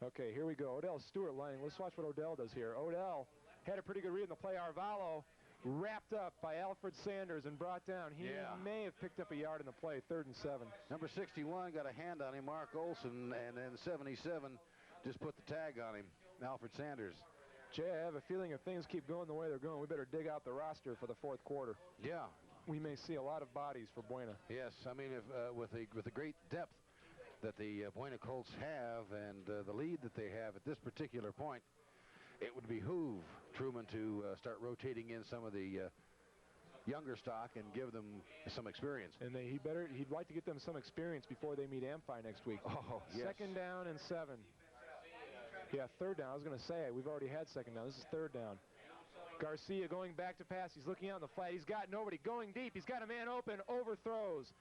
Okay, here we go. Odell Stewart line. Let's watch what Odell does here. Odell had a pretty good read in the play. Arvalo wrapped up by Alfred Sanders and brought down. He may have picked up a yard in the play. 3rd and 7. Number 61 got a hand on him, Mark Olson, and then 77 just put the tag on him, Alfred Sanders. Jay, I have a feeling if things keep going the way they're going, we better dig out the roster for the 4th quarter. Yeah. We may see a lot of bodies for Buena. Yes, I mean, if, with the great depth that the Buena Colts have, and the lead that they have at this particular point, it would behoove Truman to start rotating in some of the younger stock and give them some experience. And he'd like to get them some experience before they meet Amphi next week. Oh, yes. 2nd down and 7. Yeah, 3rd down. I was going to say, we've already had 2nd down. This is 3rd down. Garcia going back to pass. He's looking out in the flat. He's got nobody. Going deep. He's got a man open. Overthrows.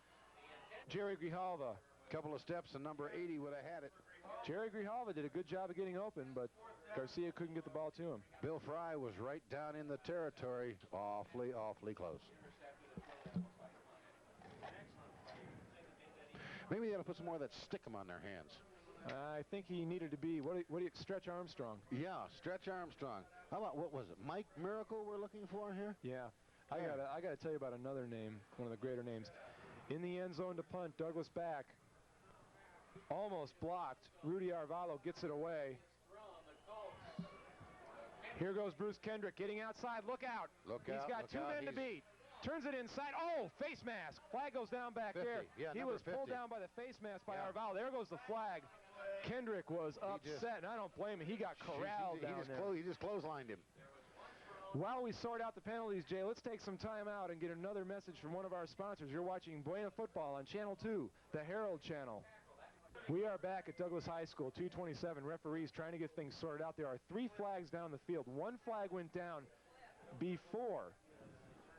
Jerry Grijalva. Couple of steps, and number 80 would have had it. Jerry Grijalva did a good job of getting open, but Garcia couldn't get the ball to him. Bill Fry was right down in the territory. Awfully, awfully close. Maybe they ought to put some more of that stickum on their hands. I think he needed to be, Stretch Armstrong. Yeah, Stretch Armstrong. How about, what was it, Mike Miracle we're looking for here? Yeah. I gotta tell you about another name, one of the greater names. In the end zone to punt, Douglas back. Almost blocked. Rudy Arvalo gets it away. Here goes Bruce Kendrick getting outside. Look out. He's got 2 men to beat. Turns it inside. Oh, face mask. Flag goes down back 50. there. Yeah, he was 50. pulled down by the face mask by Arvalo. There goes the flag. Kendrick was upset, and I don't blame him. He got corralled down there. He just clotheslined him. While we sort out the penalties, Jay, let's take some time out and get another message from one of our sponsors. You're watching Buena Football on Channel 2, the Herald Channel. We are back at Douglas High School, 2:27. Referees trying to get things sorted out. There are 3 flags down the field. 1 flag went down before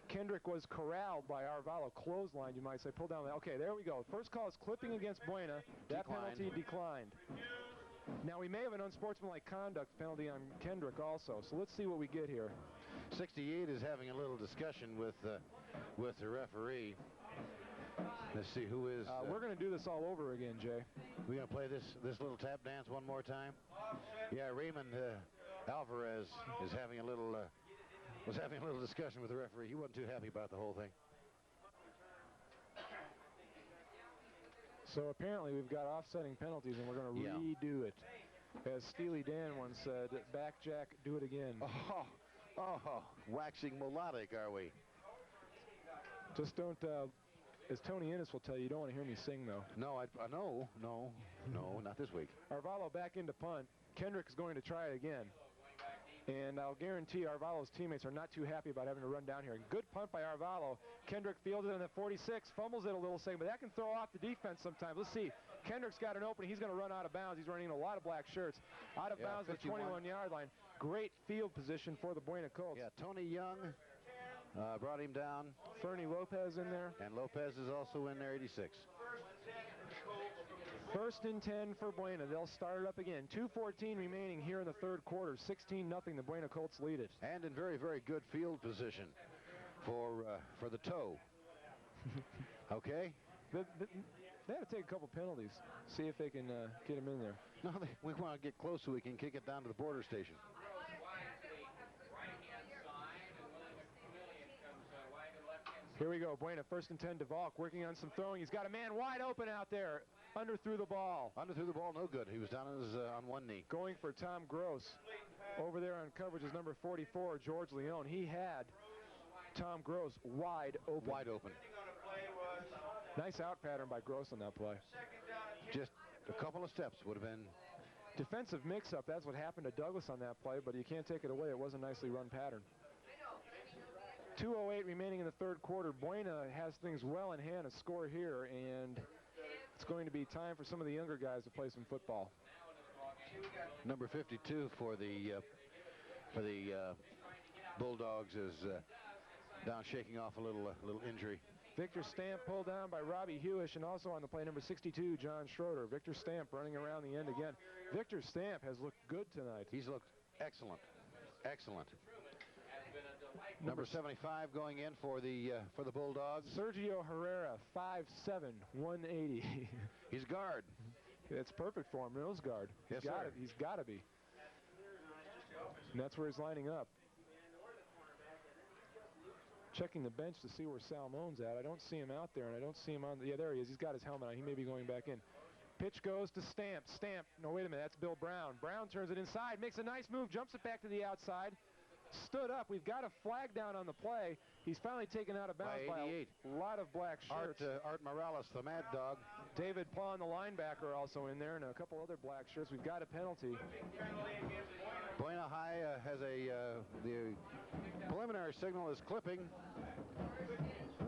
Kendrick was corralled by Arvalo. Clothesline, you might say. Pulled down. Okay, there we go. First call is clipping against Buena. That penalty declined. Now, we may have an unsportsmanlike conduct penalty on Kendrick also, so let's see what we get here. 68 is having a little discussion with the referee. Let's see who is. We're going to do this all over again, Jay. We're going to play this little tap dance one more time. Yeah, Raymond Alvarez is having a little discussion with the referee. He wasn't too happy about the whole thing. So apparently we've got offsetting penalties, and we're going to redo it. As Steely Dan once said, back Jack, do it again. Waxing melodic, are we? Just don't, as Tony Ennis will tell you, you don't want to hear me sing, though. No, no, not this week. Arvalo back into punt. Kendrick is going to try it again. And I'll guarantee Arvalo's teammates are not too happy about having to run down here. Good punt by Arvalo. Kendrick fields it in the 46, fumbles it a little second, but that can throw off the defense sometimes. Let's see. Kendrick's got an opening. He's going to run out of bounds. He's running in a lot of black shirts. Out of bounds at the 21-yard line. Great field position for the Buena Colts. Yeah, Tony Young brought him down. Fernie Lopez in there. And Lopez is also in there, 86. First and 10 for Buena. They'll start it up again. 2:14 remaining here in the third quarter. 16-0. The Buena Colts lead it. And in very, very good field position for the toe. Okay? They have to take a couple penalties. See if they can get him in there. No, we want to get close so we can kick it down to the border station. Here we go. Buena, first and 10 to Valk, working on some throwing. He's got a man wide open out there. Underthrew the ball. Underthrew the ball, no good. He was down on one knee. Going for Tom Gross. Over there on coverage is number 44, George Leone. He had Tom Gross wide open. Wide open. Nice out pattern by Gross on that play. Just a couple of steps would have been. Defensive mix-up. That's what happened to Douglas on that play, but you can't take it away. It was a nicely run pattern. 2:08 remaining in the third quarter. Buena has things well in hand, a score here, and it's going to be time for some of the younger guys to play some football. Number 52 for the Bulldogs is down, shaking off a little injury. Victor Stamp pulled down by Robbie Hewish, and also on the play, number 62, John Schroeder. Victor Stamp running around the end again. Victor Stamp has looked good tonight. He's looked excellent. Excellent. Number 75 going in for the Bulldogs. Sergio Herrera, 5'7", 180. He's guard. It's perfect for him, nose guard. Yes, sir. He's got to be. And that's where he's lining up. Checking the bench to see where Salmon's at. I don't see him out there, and I don't see him on the... Yeah, there he is. He's got his helmet on. He may be going back in. Pitch goes to Stamp. Stamp. No, wait a minute. That's Bill Brown. Brown turns it inside, makes a nice move, jumps it back to the outside. Stood up. We've got a flag down on the play. He's finally taken out of bounds by a lot of black shirts. Art Morales, the Mad Dog. David Plon, the linebacker, also in there, and a couple other black shirts. We've got a penalty. Buena High has the preliminary signal is clipping.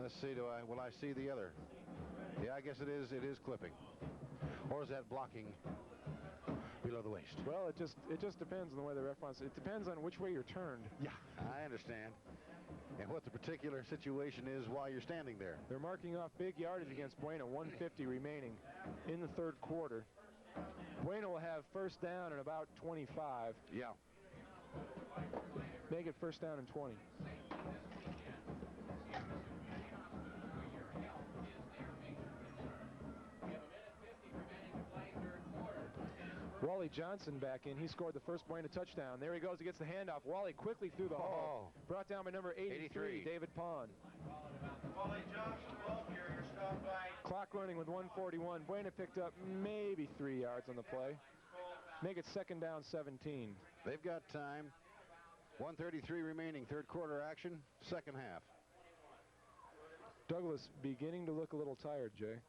Let's see, will I see the other? Yeah, I guess it is clipping. Or is that blocking below the waist? Well, it just depends on the way the ref wants it. It depends on which way you're turned. Yeah, I understand. And what the particular situation is while you're standing there. They're marking off big yardage against Buena, 150 remaining in the third quarter. Buena will have first down in about 25. Yeah. Make it first down and 20. Wally Johnson back in. He scored the first Buena touchdown. There he goes. He gets the handoff. Wally quickly through the hole. Brought down by number 83, David Pond. Wally Johnson, well, carrier stopped by. Clock running with 1:41. Buena picked up maybe 3 yards on the play. Make it second down, 17. They've got time. 1:33 remaining, third quarter action, second half. Douglas beginning to look a little tired, Jay.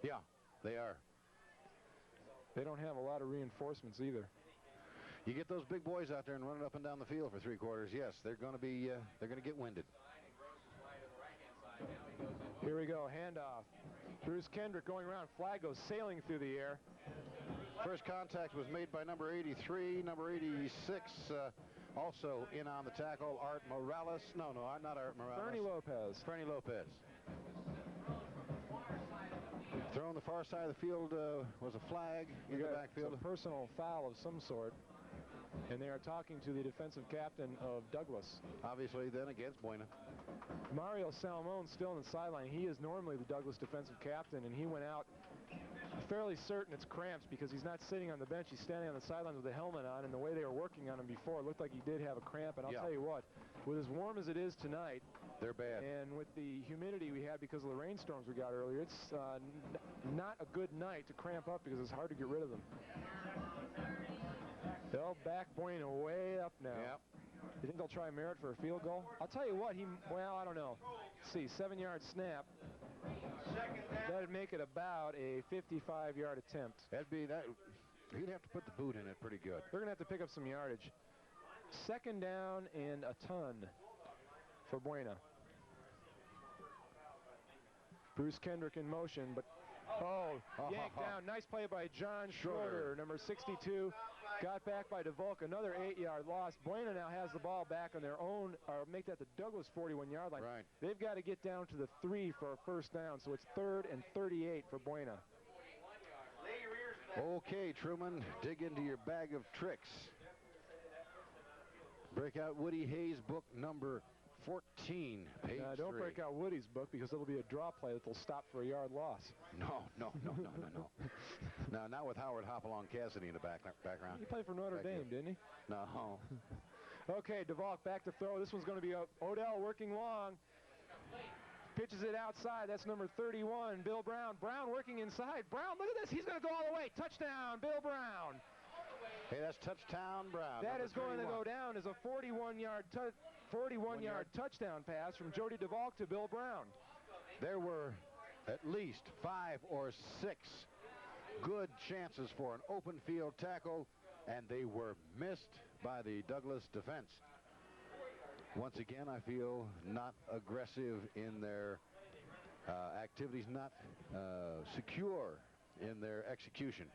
Yeah, they are. They don't have a lot of reinforcements either. You get those big boys out there and running up and down the field for 3 quarters. Yes, they're going to get winded. Here we go, handoff. Bruce Kendrick going around. Flag goes sailing through the air. First contact was made by number 83, number 86. Also in on the tackle, Art Morales. No, not Art Morales. Fernie Lopez. Thrown the far side of the field was a flag in the backfield. A personal foul of some sort. And they are talking to the defensive captain of Douglas. Obviously then against Buena. Mario Salmon still on the sideline. He is normally the Douglas defensive captain, and he went out fairly certain it's cramps because he's not sitting on the bench. He's standing on the sidelines with a helmet on, and the way they were working on him before, it looked like he did have a cramp. And I'll tell you what, with as warm as it is tonight, they're bad. And with the humidity we had because of the rainstorms we got earlier, it's not a good night to cramp up because it's hard to get rid of them. They'll back Buena way up now. Yep. You think they'll try Merritt for a field goal? I'll tell you what, well, I don't know. Let's see, 7-yard snap. That'd make it about a 55-yard attempt. He'd have to put the boot in it pretty good. They're going to have to pick up some yardage. Second down and a ton for Buena. Bruce Kendrick in motion, but yanked down. Nice play by John Schroeder, number 62. Got back by DeVolk, another 8-yard loss. Buena now has the ball back on their own, or make that the Douglas 41-yard line. Right. They've got to get down to the 3 for a first down, so it's 3rd and 38 for Buena. Okay, Truman, dig into your bag of tricks. Break out Woody Hayes' book number 14, page 3. Don't break out Woody's book because it'll be a draw play that will stop for a yard loss. No. No, not with Howard Hopalong Cassidy in the background. He played for Notre Dame, didn't he? No. Okay, DeValk back to throw. This one's going to be Odell working long. Pitches it outside. That's number 31, Bill Brown. Brown working inside. Brown, look at this. He's going to go all the way. Touchdown, Bill Brown. Hey, that's touchdown Brown. That is going to go down as a 41-yard touchdown pass from Jody DeValk to Bill Brown. There were at least 5 or 6 good chances for an open field tackle, and they were missed by the Douglas defense. Once again, I feel not aggressive in their activities, not secure in their execution.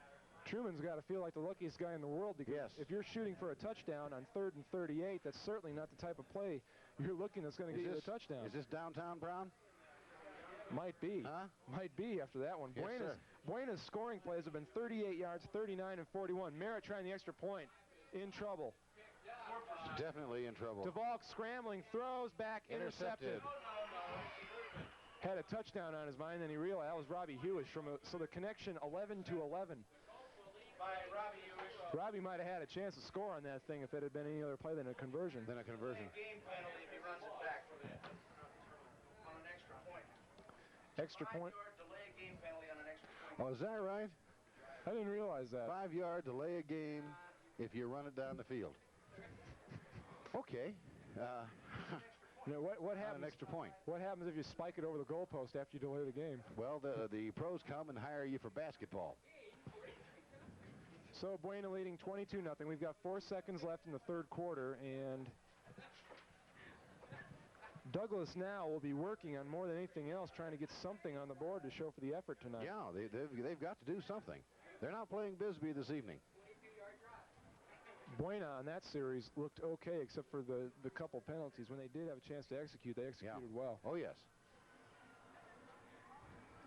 Truman's got to feel like the luckiest guy in the world, because if you're shooting for a touchdown on 3rd and 38, that's certainly not the type of play you're looking that's going to get you the touchdown. Is this downtown Brown? Might be. Huh? Might be after that one. Yes, Buena's scoring plays have been 38 yards, 39 and 41. Merritt trying the extra point. In trouble. Definitely in trouble. DeValk scrambling, throws back, intercepted. Had a touchdown on his mind, then he realized that was Robbie Hewish. So the connection 11 to 11. By Robbie Hewish. Robbie might have had a chance to score on that thing if it had been any other play than a conversion. Game penalty if he runs it back for that. On an extra point. Extra point? 5-yard delay a game penalty on an extra point. Oh, is that right? I didn't realize that. 5-yard delay a game if you run it down the field. Okay. What happens? An extra point. What happens if you spike it over the goalpost after you delay the game? Well, the pros come and hire you for basketball. So Buena leading 22-0. We've got 4 seconds left in the 3rd quarter, and Douglas now will be working on more than anything else, trying to get something on the board to show for the effort tonight. Yeah, they've got to do something. They're not playing Bisbee this evening. Buena on that series looked okay, except for the couple penalties. When they did have a chance to execute, they executed well. Oh, yes.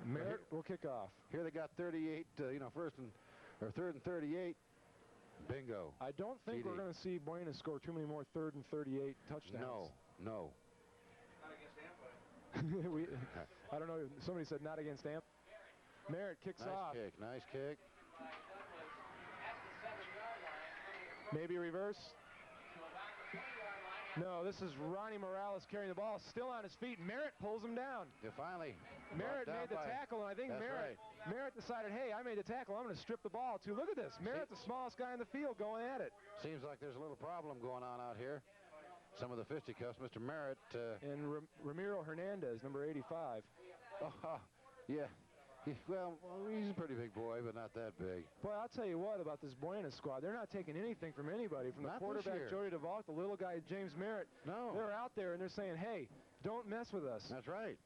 Merritt will kick off. Here they got 38, 3rd and 38. Bingo. I don't think we're going to see Buena score too many more 3rd and 38 touchdowns. No. Not against Amp. I don't know. Somebody said not against Amp. Merritt kicks off. Nice kick. Maybe reverse. No, this is Ronnie Morales carrying the ball, still on his feet. Merritt pulls him down. Finally. Merritt made the tackle, and I think Merritt decided, hey, I made the tackle. I'm going to strip the ball, too. Look at this. Merritt's the smallest guy in the field going at it. Seems like there's a little problem going on out here. Some of the fisticuffs, Mr. Merritt. And Ramiro Hernandez, number 85. Yeah. Well, he's a pretty big boy, but not that big. Boy, I'll tell you what about this Buena squad. They're not taking anything from anybody. From the quarterback, Jody DeValk, the little guy, James Merritt. No. They're out there, and they're saying, hey, don't mess with us. That's right.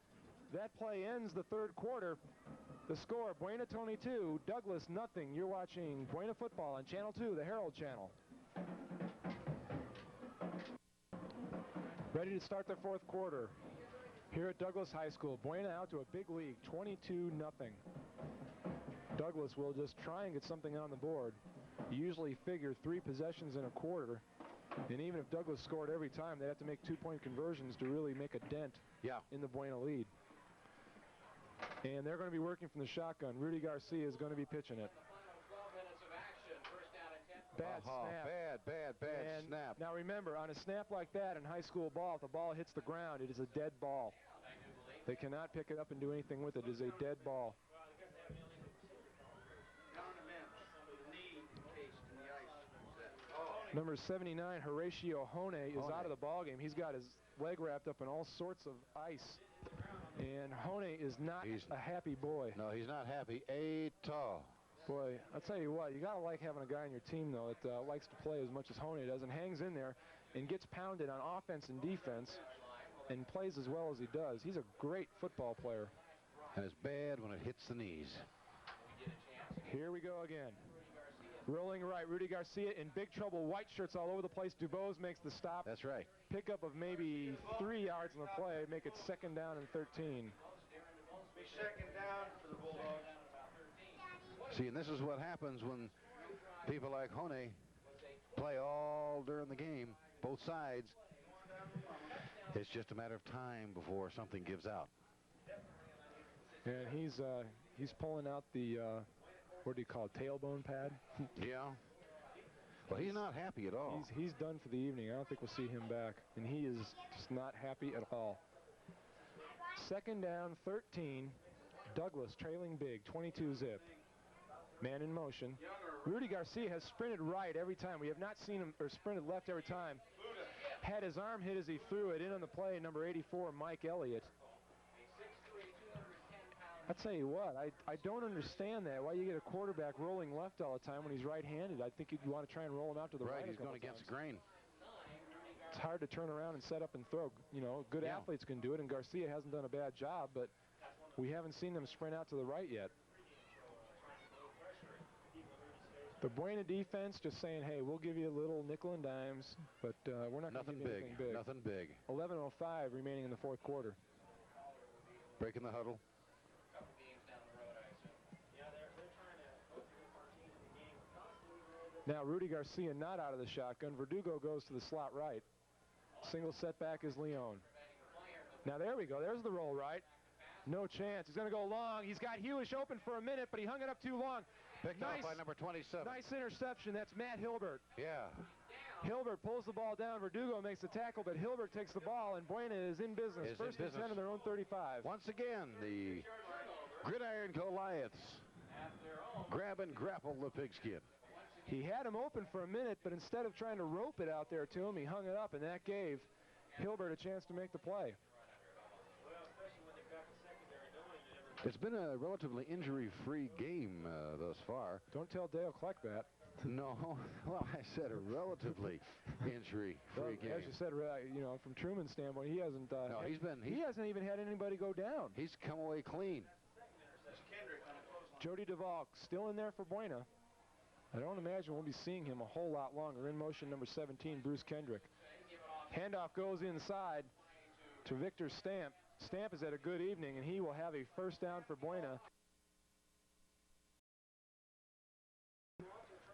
That play ends the 3rd quarter. The score, Buena 22, Douglas nothing. You're watching Buena football on Channel 2, the Herald Channel. Ready to start the 4th quarter. Here at Douglas High School, Buena out to a big lead, 22-0. Douglas will just try and get something on the board. You usually figure 3 possessions in a quarter, and even if Douglas scored every time, they'd have to make 2-point conversions to really make a dent in the Buena lead. And they're going to be working from the shotgun. Rudy Garcia is going to be pitching it. Bad snap. Bad snap. Now remember, on a snap like that in high school ball, if the ball hits the ground, it is a dead ball. They cannot pick it up and do anything with it. It is a dead ball. Number 79, Horatio Hone, is out of the ballgame. He's got his leg wrapped up in all sorts of ice. And Hone is not a happy boy. No, he's not happy at all. Boy, I'll tell you what, you got to like having a guy on your team, though, that likes to play as much as Hone does and hangs in there and gets pounded on offense and defense and plays as well as he does. He's a great football player. And it's bad when it hits the knees. Here we go again. Rolling right, Rudy Garcia in big trouble. White shirts all over the place. Dubose makes the stop. That's right. Pickup of maybe 3 yards on the play. Make it 2nd down and 13. Be 2nd down for the Bulldogs. See, and this is what happens when people like Hone play all during the game, both sides. It's just a matter of time before something gives out. And he's pulling out the what do you call it, tailbone pad? Yeah. Well, he's not happy at all. He's done for the evening. I don't think we'll see him back, and he is just not happy at all. Second down, 13. Douglas trailing big, 22-zip. Man in motion. Rudy Garcia has sprinted right every time. We have not seen him, or sprinted left every time. Had his arm hit as he threw it in on the play, number 84, Mike Elliott. I tell you what, I don't understand that. Why you get a quarterback rolling left all the time when he's right-handed? I think you'd want to try and roll him out to the right. He's going against the grain. It's hard to turn around and set up and throw. You know, good athletes can do it, and Garcia hasn't done a bad job, but we haven't seen them sprint out to the right yet. The Buena defense just saying, hey, we'll give you a little nickel and dimes, but we're not going to give you anything big. Nothing big. 11:05 remaining in the fourth quarter. Breaking the huddle. Now Rudy Garcia not out of the shotgun. Verdugo goes to the slot right. Single setback is Leon. Now there we go. There's the roll right. No chance. He's going to go long. He's got Hewish open for a minute, but he hung it up too long. Picked off by number 27. Nice interception. That's Matt Hilbert. Yeah. Hilbert pulls the ball down. Verdugo makes the tackle, but Hilbert takes the ball, and Buena is in business. First and 10 on their own 35. Once again, the Gridiron Goliaths grab and grapple the pigskin. He had him open for a minute, but instead of trying to rope it out there to him, he hung it up, and that gave Hilbert a chance to make the play. It's been a relatively injury-free game thus far. Don't tell Dale Kleck that. No, well, I said a relatively injury-free game. As you said, you know, from Truman's standpoint, he hasn't. No, he hasn't even had anybody go down. He's come away clean. Jody DeValk still in there for Buena. I don't imagine we'll be seeing him a whole lot longer. In motion, number 17, Bruce Kendrick. Handoff goes inside to Victor Stamp. Stamp has had a good evening, and he will have a first down for Buena.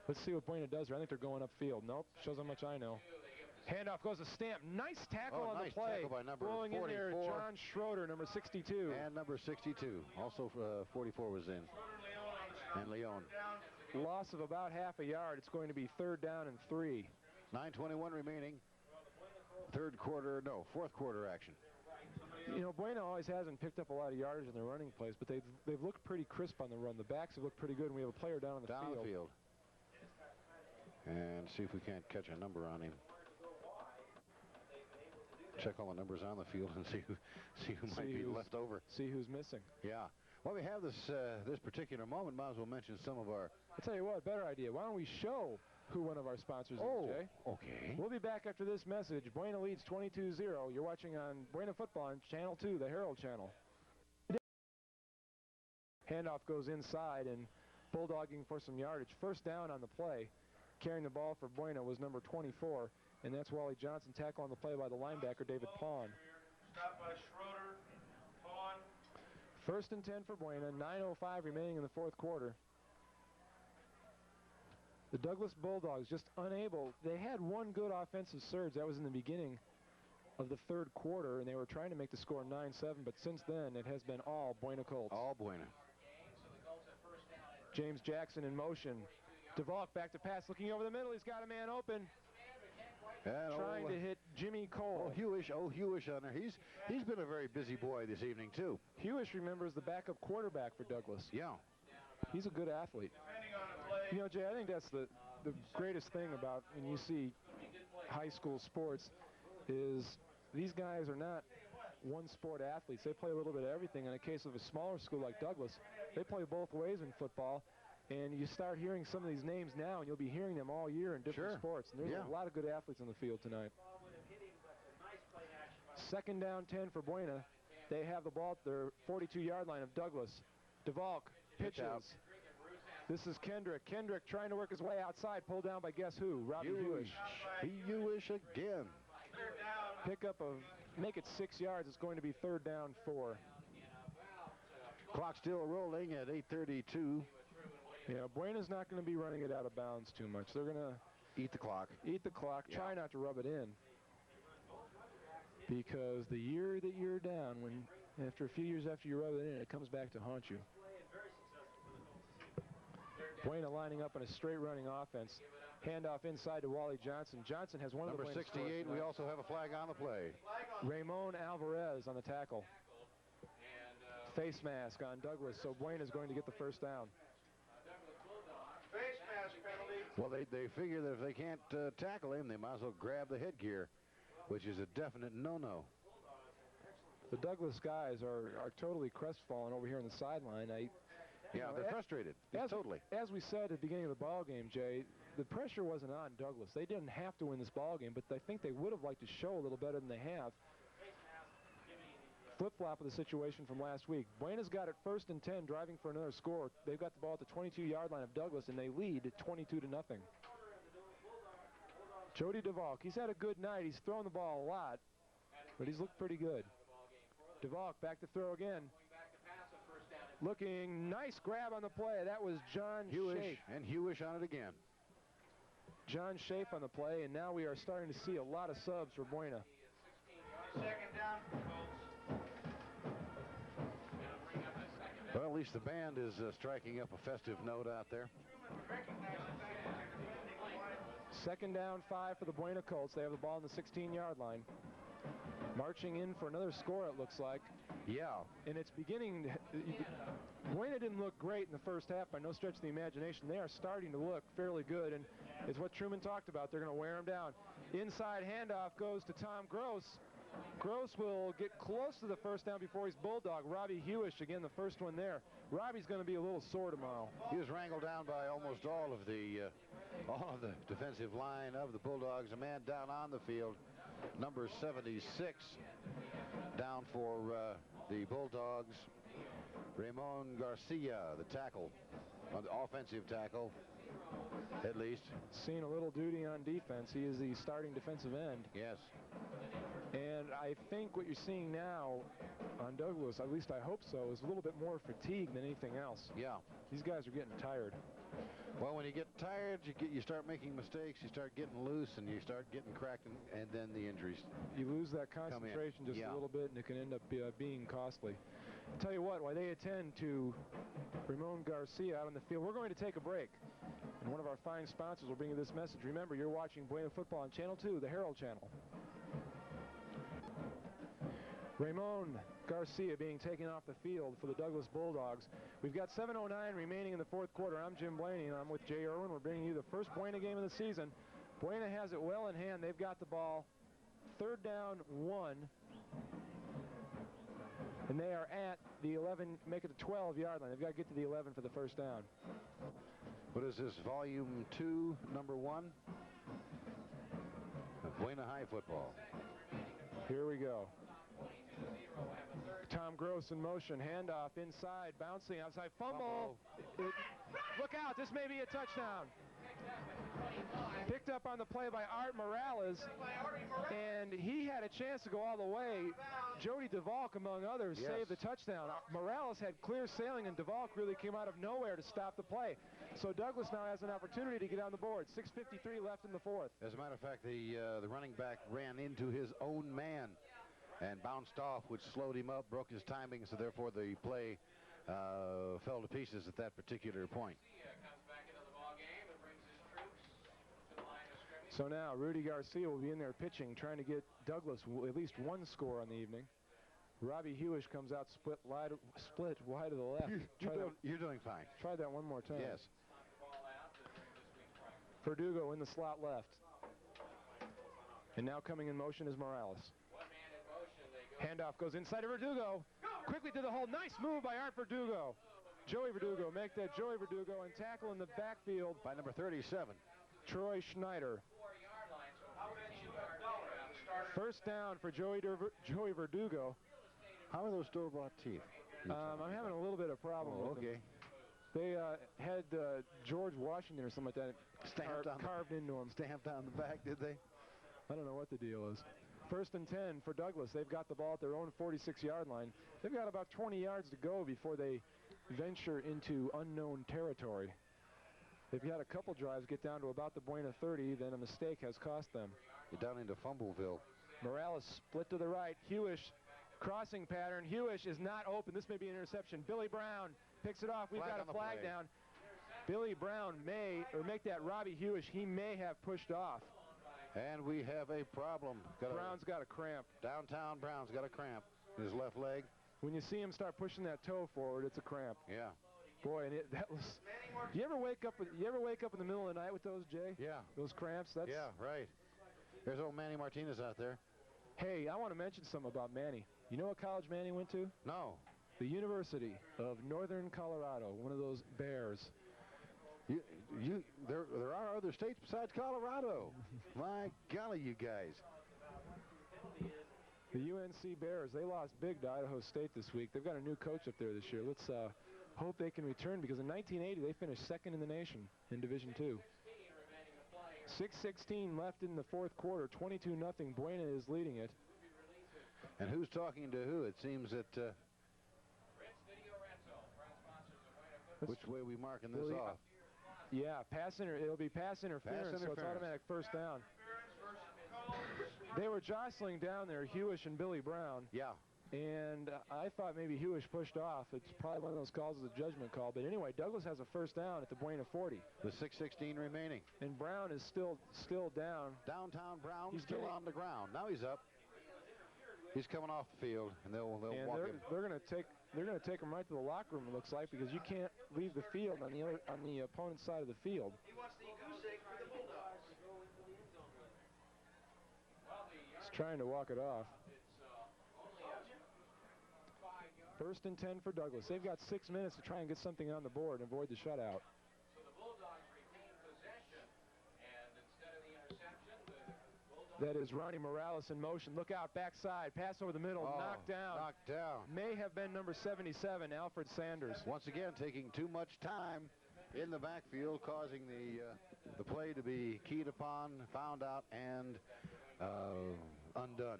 Let's see what Buena does here. I think they're going upfield. Nope, shows how much I know. Handoff goes to Stamp. Nice tackle on the play. Tackle by number Blowing 44. in there, John Schroeder, number 62. And number 62. Also 44 was in. And Leon. Loss of about half a yard. It's going to be third down and 3. 9:21 remaining. Fourth quarter action. You know, Buena always hasn't picked up a lot of yardage in their running plays, but they've looked pretty crisp on the run. The backs have looked pretty good, and we have a player down on the field. And see if we can't catch a number on him. Check all the numbers on the field and see who might be left over. See who's missing. Yeah. Well, we have this particular moment. Might as well mention some of our... I'll tell you what, better idea. Why don't we show who one of our sponsors is, Jay? Okay. We'll be back after this message. Buena leads 22-0. You're watching on Buena Football on Channel 2, the Herald Channel. Handoff goes inside and bulldogging for some yardage. First down on the play. Carrying the ball for Buena was number 24, and that's Wally Johnson. Tackle on the play by the linebacker, David Pawn. Stop by Schroeder. Pawn. First and 10 for Buena. 9:05 remaining in the fourth quarter. The Douglas Bulldogs just unable. They had one good offensive surge. That was in the beginning of the third quarter, and they were trying to make the score 9-7, but since then it has been all Buena Colts. All Buena. James Jackson in motion. DeValk back to pass, looking over the middle. He's got a man open. And trying to hit Jimmy Cole. Hewish on there. He's been a very busy boy this evening, too. Hewish remembers the backup quarterback for Douglas. Yeah. He's a good athlete. You know, Jay, I think that's the greatest thing about when you see high school sports is these guys are not one-sport athletes. They play a little bit of everything. In the case of a smaller school like Douglas, they play both ways in football. And you start hearing some of these names now, and you'll be hearing them all year in different sports. And there's a lot of good athletes on the field tonight. Second down 10 for Buena. They have the ball at their 42-yard line of Douglas. DeValk pitches. This is Kendrick. Kendrick trying to work his way outside, pulled down by guess who? Robbie Hewish. Hewish again. Pickup of, make it 6 yards. It's going to be third down 4. Clock still rolling at 8:32. Yeah, Buena's not going to be running it out of bounds too much. They're going to Eat the clock. Eat the clock. Yeah. Try not to rub it in. Because the year that you're down, after a few years after you rub it in, it comes back to haunt you. Buena lining up on a straight running offense. Handoff inside to Wally Johnson. Johnson has one number of the 68. We also have a flag on the play. Ramon Alvarez on the tackle. Face mask on Douglas, so Buena's going to get the first down. Face mask penalty. Well, they figure that if they can't tackle him, they might as well grab the headgear, which is a definite no-no. The Douglas guys are totally crestfallen over here on the sideline. They're frustrated. Totally. As we said at the beginning of the ball game, Jay, the pressure wasn't on Douglas. They didn't have to win this ball game, but I think they would have liked to show a little better than they have. Flip-flop of the situation from last week. Buena's got it 1st and 10, driving for another score. They've got the ball at the 22-yard line of Douglas, and they lead 22-0. Jody DeValk, he's had a good night. He's thrown the ball a lot, but he's looked pretty good. DeValk back to throw again. Looking nice grab on the play. That was John Schaaf. And Hewish on it again. John Schaaf on the play, and now we are starting to see a lot of subs for Buena. Second down for Colts. Well, at least the band is striking up a festive note out there. Second down 5 for the Buena Colts. They have the ball on the 16-yard line. Marching in for another score, it looks like. Yeah. And it's beginning. Buena didn't look great in the first half by no stretch of the imagination. They are starting to look fairly good, and it's what Truman talked about. They're going to wear them down. Inside handoff goes to Tom Gross. Gross will get close to the first down before he's Bulldog. Robbie Hewish, again, the first one there. Robbie's going to be a little sore tomorrow. He was wrangled down by almost all of the defensive line of the Bulldogs. A man down on the field, number 76, down for the Bulldogs. Ramon Garcia, the tackle, the offensive tackle, at least. Seen a little duty on defense. He is the starting defensive end. Yes. And I think what you're seeing now on Douglas, at least I hope so, is a little bit more fatigue than anything else. Yeah. These guys are getting tired. Well, when you get tired, you start making mistakes, you start getting loose, and you start getting cracked, and then the injuries. You lose that concentration just a little bit, and it can end up being costly. I'll tell you what, while they attend to Ramon Garcia out on the field, we're going to take a break. And one of our fine sponsors will bring you this message. Remember, you're watching Buena Football on Channel 2, the Herald Channel. Ramon Garcia being taken off the field for the Douglas Bulldogs. We've got 7:09 remaining in the fourth quarter. I'm Jim Blaney, and I'm with Jay Irwin. We're bringing you the first Buena game of the season. Buena has it well in hand. They've got the ball. 3rd down 1. And they are at the 11, make it a 12-yard line. They've got to get to the 11 for the first down. What is this, volume 2, number 1? Buena High football. Here we go. Tom Gross in motion, handoff inside, bouncing outside, fumble. Look out, this may be a touchdown. Picked up on the play by Art Morales, and he had a chance to go all the way. Jody DeValk, among others, saved the touchdown. Morales had clear sailing, and DeValk really came out of nowhere to stop the play. So Douglas now has an opportunity to get on the board. 6:53 left in the fourth. As a matter of fact, the running back ran into his own man and bounced off, which slowed him up, broke his timing, so therefore the play fell to pieces at that particular point. So now Rudy Garcia will be in there pitching, trying to get Douglas at least one score on the evening. Robbie Hewish comes out split wide to the left. You're doing fine. Try that one more time. Yes. Verdugo in the slot left. And now coming in motion is Morales. Handoff goes inside to Verdugo. Quickly to the hole. Nice move by Art Verdugo. Joey Verdugo, make that Joey Verdugo, and tackle in the backfield by number 37. Troy Schneider. First down for Joey Verdugo. How are those store-bought teeth? I'm having a little bit of problem with them. They had George Washington or something like that carved into them. Stamped on the back, did they? I don't know what the deal is. 1st and 10 for Douglas. They've got the ball at their own 46-yard line. They've got about 20 yards to go before they venture into unknown territory. They've had a couple drives get down to about the Buena 30, then a mistake has cost them. You're down into Fumbleville. Morales split to the right. Hewish crossing pattern. Hewish is not open. This may be an interception. Billy Brown picks it off. We've got a flag down. Billy Brown may, or make that Robbie Hewish. He may have pushed off. And we have a problem. Brown's got a cramp. Downtown Brown's got a cramp in his left leg. When you see him start pushing that toe forward, it's a cramp. Yeah. Boy, and that was. You ever wake up in the middle of the night with those, Jay? Yeah. Those cramps. That's. Yeah, right. There's old Manny Martinez out there. Hey, I want to mention something about Manny. You know what college Manny went to? No. The University of Northern Colorado. One of those bears. There are other states besides Colorado. My golly, you guys. The UNC Bears, they lost big to Idaho State this week. They've got a new coach up there this year. Let's hope they can return, because in 1980 they finished second in the nation in Division II. 6:16 left in the fourth quarter. 22-0. Buena is leading it. And who's talking to who? It seems that. Which way are we marking this off? Yeah, it'll be pass interference, so it's automatic first down. They were jostling down there, Hewish and Billy Brown. Yeah. And I thought maybe Hewish pushed off. It's probably one of those calls as a judgment call. But anyway, Douglas has a first down at the Buena 40. With 6:16 remaining. And Brown is still down. Downtown Brown still on the ground. Now he's up. He's coming off the field, and they'll walk him. They're going to take him right to the locker room, it looks like, because you can't leave the field on the opponent's side of the field. He wants the goose egg for the Bulldogs. He's trying to walk it off. First and 10 for Douglas. They've got 6 minutes to try and get something on the board and avoid the shutout. So the Bulldogs retain possession, and instead of the interception, the Bulldogs... That is Ronnie Morales in motion. Look out, backside, pass over the middle, knocked down. Knocked down. May have been number 77, Alfred Sanders. Once again, taking too much time in the backfield, causing the play to be keyed upon, found out, and undone.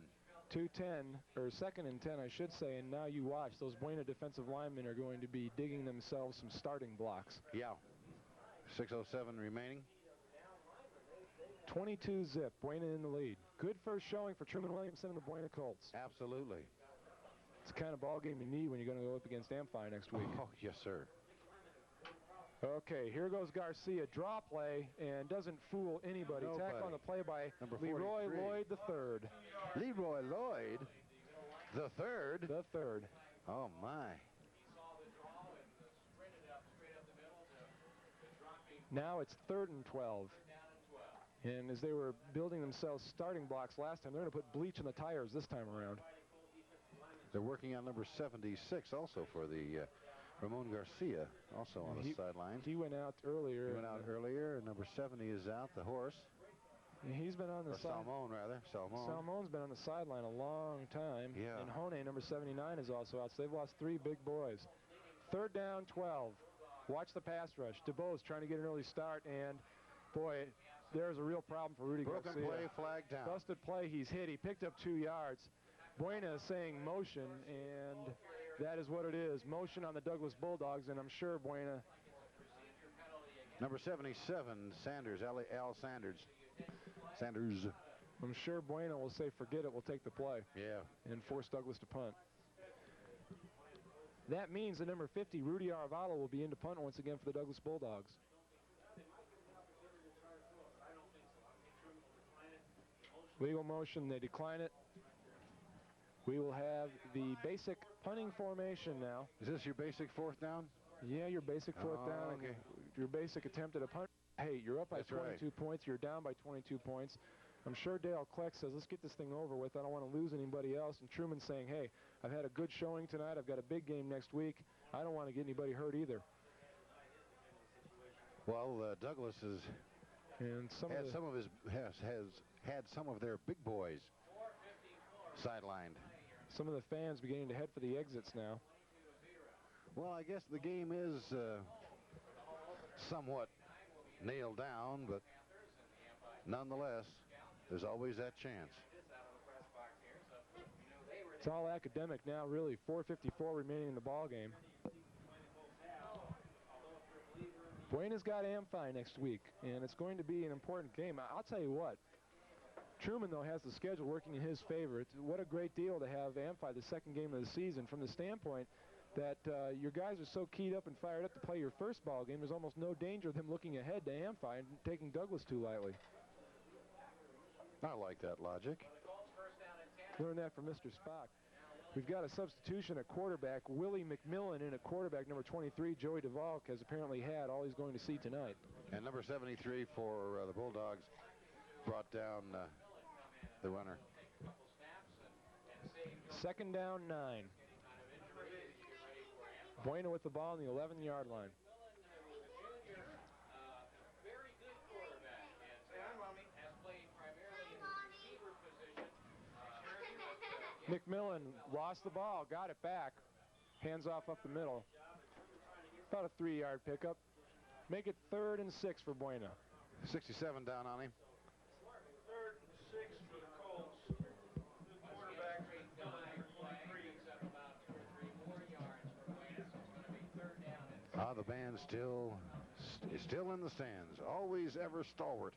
2-10, or 2nd and 10, I should say, and now you watch. Those Buena defensive linemen are going to be digging themselves some starting blocks. Yeah. 6:07 remaining. 22-zip, Buena in the lead. Good first showing for Truman Williamson and the Buena Colts. Absolutely. It's the kind of ball game you need when you're going to go up against Amphi next week. Oh, yes, sir. Okay, here goes Garcia. Draw play, and doesn't fool anybody. Nobody. Tackle on the play by Number Leroy 43. Lloyd III. Leroy Lloyd, the third. The third. Oh, my. Now it's 3rd and 12. And as they were building themselves starting blocks last time, they're going to put bleach in the tires this time around. They're working on number 76 also for the Ramon Garcia, also on the sidelines. He went out earlier. He went out earlier, and number 70 is out, the horse. He's been on the sideline. Salmon, rather. Salmon's been on the sideline a long time. Yeah. And Hone, number 79, is also out. So they've lost 3 big boys. 3rd down, 12. Watch the pass rush. DeBose trying to get an early start, and boy, there's a real problem for Rudy Garcia. Broken play, flag down. Busted play, he's hit. He picked up 2 yards. Buena is saying motion, and that is what it is. Motion on the Douglas Bulldogs, and I'm sure Buena. Number 77, Sanders, Al Sanders. I'm sure Buena will say, forget it, we'll take the play. Yeah. And force Douglas to punt. That means the number 50, Rudy Arvalo, will be in to punt once again for the Douglas Bulldogs. Legal motion, they decline it. We will have the basic punting formation now. Is this your basic 4th down? Yeah, your basic 4th down. Okay. Your basic attempt at a punt. Hey, you're up by That's 22 points. You're down by 22 points. I'm sure Dale Kleck says, let's get this thing over with. I don't want to lose anybody else. And Truman's saying, hey, I've had a good showing tonight. I've got a big game next week. I don't want to get anybody hurt either. Well, Douglas has had some of their big boys sidelined. Some of the fans beginning to head for the exits now. Well, I guess the game is somewhat nailed down, but nonetheless, there's always that chance. It's all academic now, really. 4:54 remaining in the ball game. Buena's got Amphi next week, and it's going to be an important game. I'll tell you what. Truman, though, has the schedule working in his favor. What a great deal to have Amphi the second game of the season from the standpoint that your guys are so keyed up and fired up to play your first ball game. There's almost no danger of them looking ahead to Amphi and taking Douglas too lightly. I like that logic. Learned that from Mr. Spock. We've got a substitution at quarterback. Willie McMillan in at quarterback. Number 23, Joey DeValk, has apparently had all he's going to see tonight. And number 73 for the Bulldogs brought down the runner. Second down, 9. Buena with the ball on the 11-yard line. McMillan lost the ball, got it back. Hands off up the middle. About a 3-yard pickup. Make it 3rd and 6 for Buena. 67 down on him. 3rd and 6 for the Colts. The quarterback picks up number 23. Except about 2 or 3 more yards for Buena, so it's going to be 3rd down. The band is still in the stands. Always ever stalwart.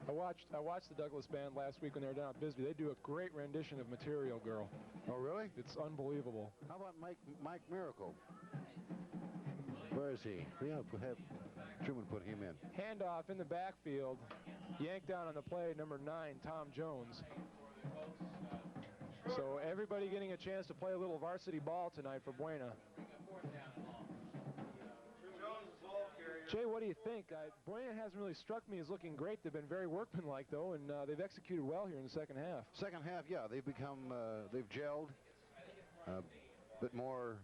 I watched the Douglas band last week when they were down at Bisbee. They do a great rendition of Material Girl. Oh, really? It's unbelievable. How about Mike Miracle? Where is he? Yeah, have Truman put him in. Handoff in the backfield. Yanked down on the play, number 9, Tom Jones. So everybody getting a chance to play a little varsity ball tonight for Buena. Jay, what do you think? Buena hasn't really struck me as looking great. They've been very workmanlike, though, and they've executed well here in the second half. Second half, yeah, they've become, they've gelled, a bit more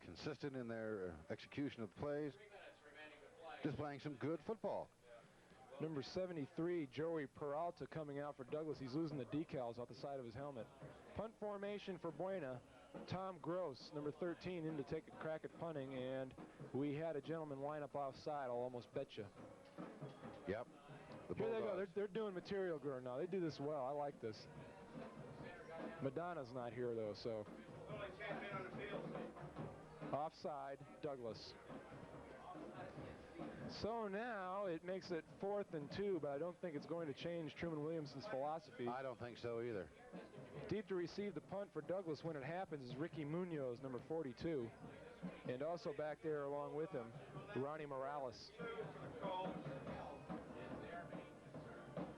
consistent in their execution of the plays, displaying some good football. Number 73, Joey Peralta, coming out for Douglas. He's losing the decals off the side of his helmet. Punt formation for Buena. Tom Gross, number 13, in to take a crack at punting, and we had a gentleman line up offside, I'll almost bet you. Yep. Here they go. They're doing Material Girl now. They do this well. I like this. Madonna's not here, though, so. Offside, Douglas. So now it makes it 4th and 2, but I don't think it's going to change Truman Williamson's philosophy. I don't think so either. Deep to receive the punt for Douglas when it happens is Ricky Munoz, number 42. And also back there along with him, Ronnie Morales.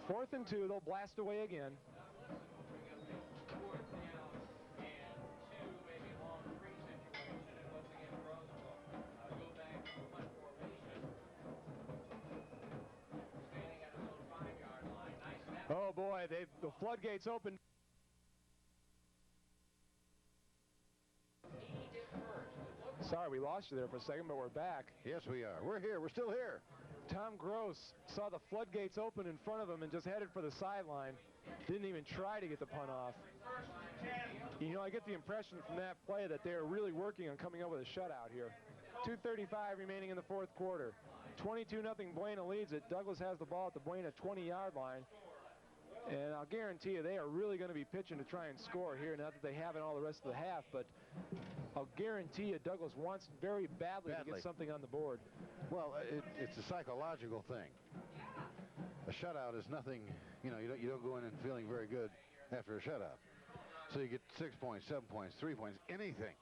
4th and 2, they'll blast away again. Oh boy, the floodgates open. Sorry, we lost you there for a second, but we're back. Yes, we are. We're here. We're still here. Tom Gross saw the floodgates open in front of him and just headed for the sideline. Didn't even try to get the punt off. You know, I get the impression from that play that they are really working on coming up with a shutout here. 2:35 remaining in the 4th quarter. 22-0 Buena leads it. Douglas has the ball at the Buena 20-yard line. And I'll guarantee you they are really going to be pitching to try and score here. Not that they haven't all the rest of the half, but I'll guarantee you Douglas wants very badly to get something on the board. Well, it's a psychological thing. A shutout is nothing, you know, you don't go in and feeling very good after a shutout. So you get 6 points, 7 points, 3 points, anything.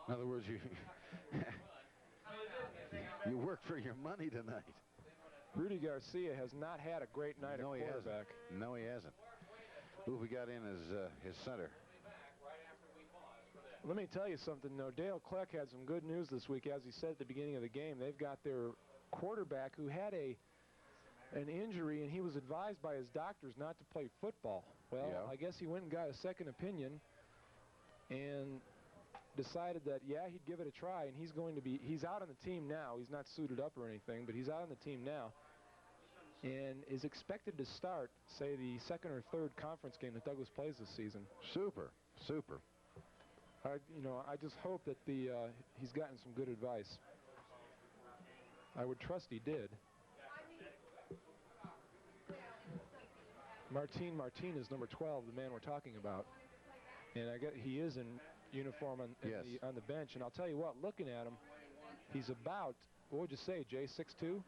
In other words, you work for your money tonight. Rudy Garcia has not had a great night at quarterback. No, he hasn't. Who we got in as his center? Let me tell you something, though. Dale Kleck had some good news this week, as he said at the beginning of the game. They've got their quarterback who had an injury, and he was advised by his doctors not to play football. Well, yeah. I guess he went and got a second opinion and decided that, yeah, he'd give it a try, and he's out on the team now. He's not suited up or anything, but he's out on the team now and is expected to start, say, the 2nd or 3rd conference game that Douglas plays this season. Super. I just hope that he's gotten some good advice. I would trust he did. Martin Martinez, number 12, the man we're talking about. And I get he is in uniform on the bench. And I'll tell you what, looking at him, He's about, what would you say, Jay, 6'2"?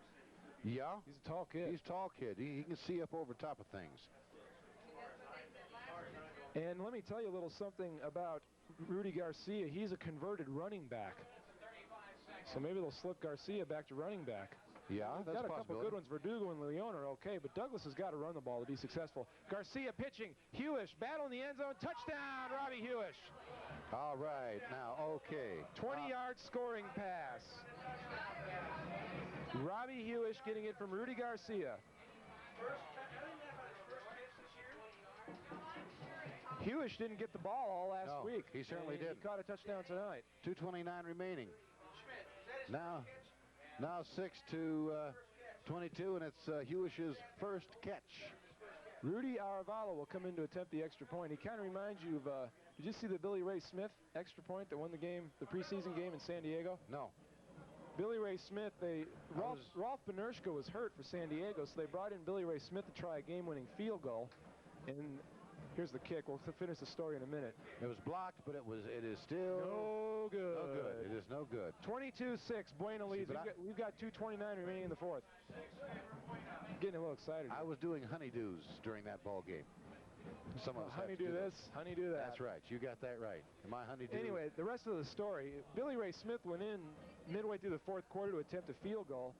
Yeah. He's a tall kid. He's a tall kid. He can see up over top of things. And let me tell you a little something about Rudy Garcia. He's a converted running back. So maybe they'll slip Garcia back to running back. Yeah, that's got a couple good ones. Verdugo and Leon are okay, but Douglas has got to run the ball to be successful. Garcia pitching. Hewish, battle in the end zone. Touchdown, Robbie Hewish. All right, now, okay. 20-yard scoring pass. Robbie Hewish getting it from Rudy Garcia. Hewish didn't get the ball all last week. He certainly did. He caught a touchdown tonight. 2:29 remaining. Now 6-22, and it's Hewish's first catch. Rudy Aravalo will come in to attempt the extra point. He kind of reminds you of, did you see the Billy Ray Smith extra point that won the game, the preseason game in San Diego? No. Billy Ray Smith, Rolf Benershka was hurt for San Diego, so they brought in Billy Ray Smith to try a game-winning field goal. And here's the kick. We'll finish the story in a minute. It was blocked, but it is still no good. No good. It is no good. 22-6, Buena leads. We've got 2:29 remaining in the fourth. Getting a little excited. I was doing honeydews during that ball game. Some of us honeydew this, honeydew that. That's right. You got that right. Am I honeydew? Anyway, the rest of the story, Billy Ray Smith went in midway through the fourth quarter to attempt a field goal,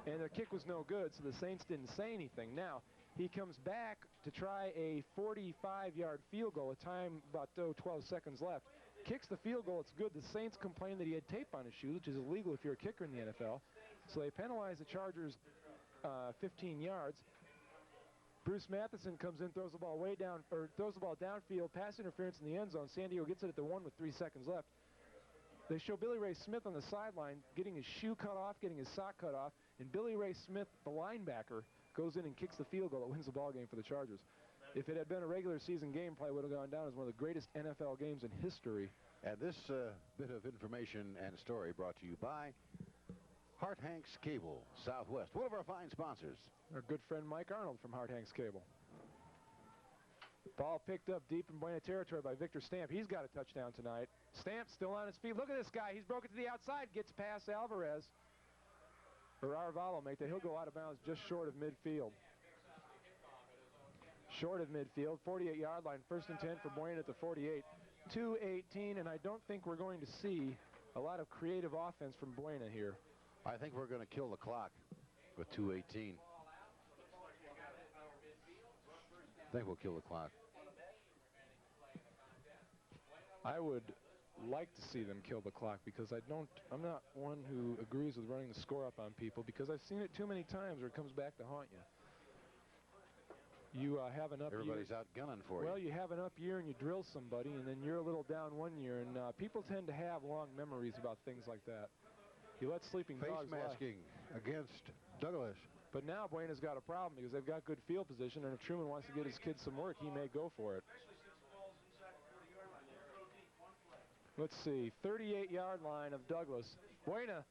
and the kick was no good, so the Saints didn't say anything. Now, he comes back to try a 45-yard field goal, a time about 12 seconds left. Kicks the field goal, it's good. The Saints complain that he had tape on his shoes, which is illegal if you're a kicker in the NFL. So they penalize the Chargers 15 yards. Bruce Matheson comes in, throws the ball way down, or throws the ball downfield, pass interference in the end zone. San Diego gets it at the 1 with 3 seconds left. They show Billy Ray Smith on the sideline getting his shoe cut off, getting his sock cut off, and Billy Ray Smith, the linebacker, goes in and kicks the field goal that wins the ball game for the Chargers. If it had been a regular season game, probably would have gone down as one of the greatest NFL games in history. And this bit of information and story brought to you by Hart Hanks Cable Southwest, one of our fine sponsors. Our good friend Mike Arnold from Hart Hanks Cable. Ball picked up deep in Buena territory by Victor Stamp. He's got a touchdown tonight. Stamp still on his feet. Look at this guy. He's broken to the outside. Gets past Alvarez. Or Arvalo make that. He'll go out of bounds just short of midfield. Short of midfield. 48-yard line. First and 10 for Buena at the 48. 2:18, and I don't think we're going to see a lot of creative offense from Buena here. I think we're going to kill the clock with 2:18. I think we'll kill the clock. I would like to see them kill the clock because I'm not one who agrees with running the score up on people because I've seen it too many times where it comes back to haunt you. You have an up Everybody's year. out gunning for you. Well, you have an up year and you drill somebody, and then you're a little down one year, and people tend to have long memories about things like that. You let sleeping dogs lie. Face masking against Douglas. But now Buena's got a problem because they've got good field position, and if Truman wants to get his kids some work, he may go for it. Let's see, 38-yard line of Douglas. Buena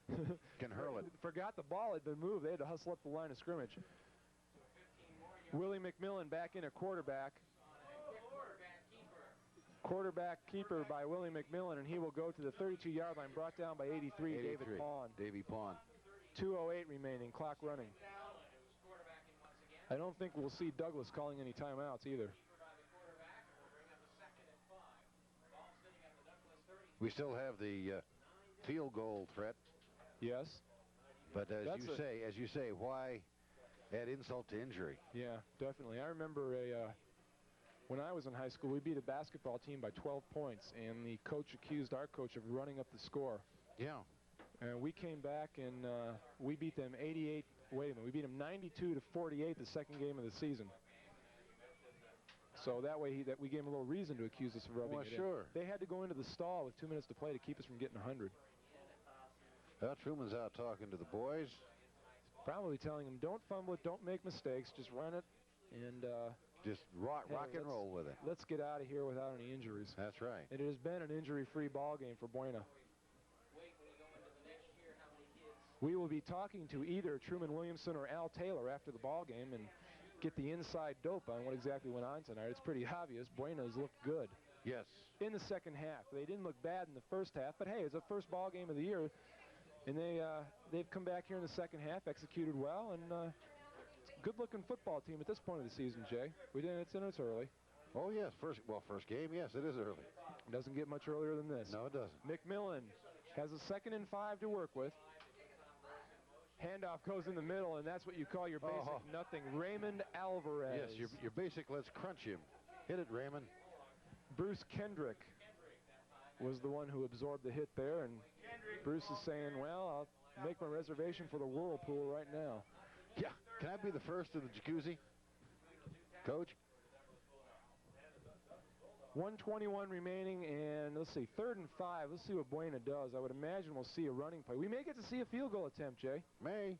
can hurl it. Forgot the ball had been moved. They had to hustle up the line of scrimmage. Willie McMillan back in at quarterback. Quarterback keeper by Willie McMillan, and he will go to the 32-yard line, brought down by 83, David Pawn. Davey Pawn. 2:08 remaining, clock running. I don't think we'll see Douglas calling any timeouts either. We still have the field goal threat. Yes. But as you say, why add insult to injury? Yeah, definitely. I remember when I was in high school, we beat a basketball team by 12 points, and the coach accused our coach of running up the score. Yeah. And we came back and we beat them 88. Wait a minute, we beat them 92-48 the second game of the season. So that way we gave him a little reason to accuse us of rubbing it sure. in. They had to go into the stall with 2 minutes to play to keep us from getting 100. Well, Truman's out talking to the boys. Probably telling them, don't fumble it, don't make mistakes, just run it, and just rock and roll with it. Let's get out of here without any injuries. That's right. And it has been an injury-free ball game for Buena. We will be talking to either Truman Williamson or Al Taylor after the ball game and get the inside dope on what exactly went on tonight. It's pretty obvious. Buena's looked good. Yes. In the second half. They didn't look bad in the first half, but hey, it's the first ball game of the year. And they've come back here in the second half, executed well, and good-looking football team at this point of the season, Jay. It's early. Oh, yes. First game, yes, it is early. It doesn't get much earlier than this. No, it doesn't. McMillan has a 2nd and 5 to work with. Handoff goes in the middle, and that's what you call your basic nothing. Raymond Alvarez. Yes, your basic, let's crunch him. Hit it, Raymond. Bruce Kendrick was the one who absorbed the hit there, and Bruce is saying, well, I'll make my reservation for the Whirlpool right now. Yeah, can I be the first of the jacuzzi, Coach? 1:21 remaining, and let's see, 3rd and 5. Let's see what Buena does. I would imagine we'll see a running play. We may get to see a field goal attempt, Jay. May.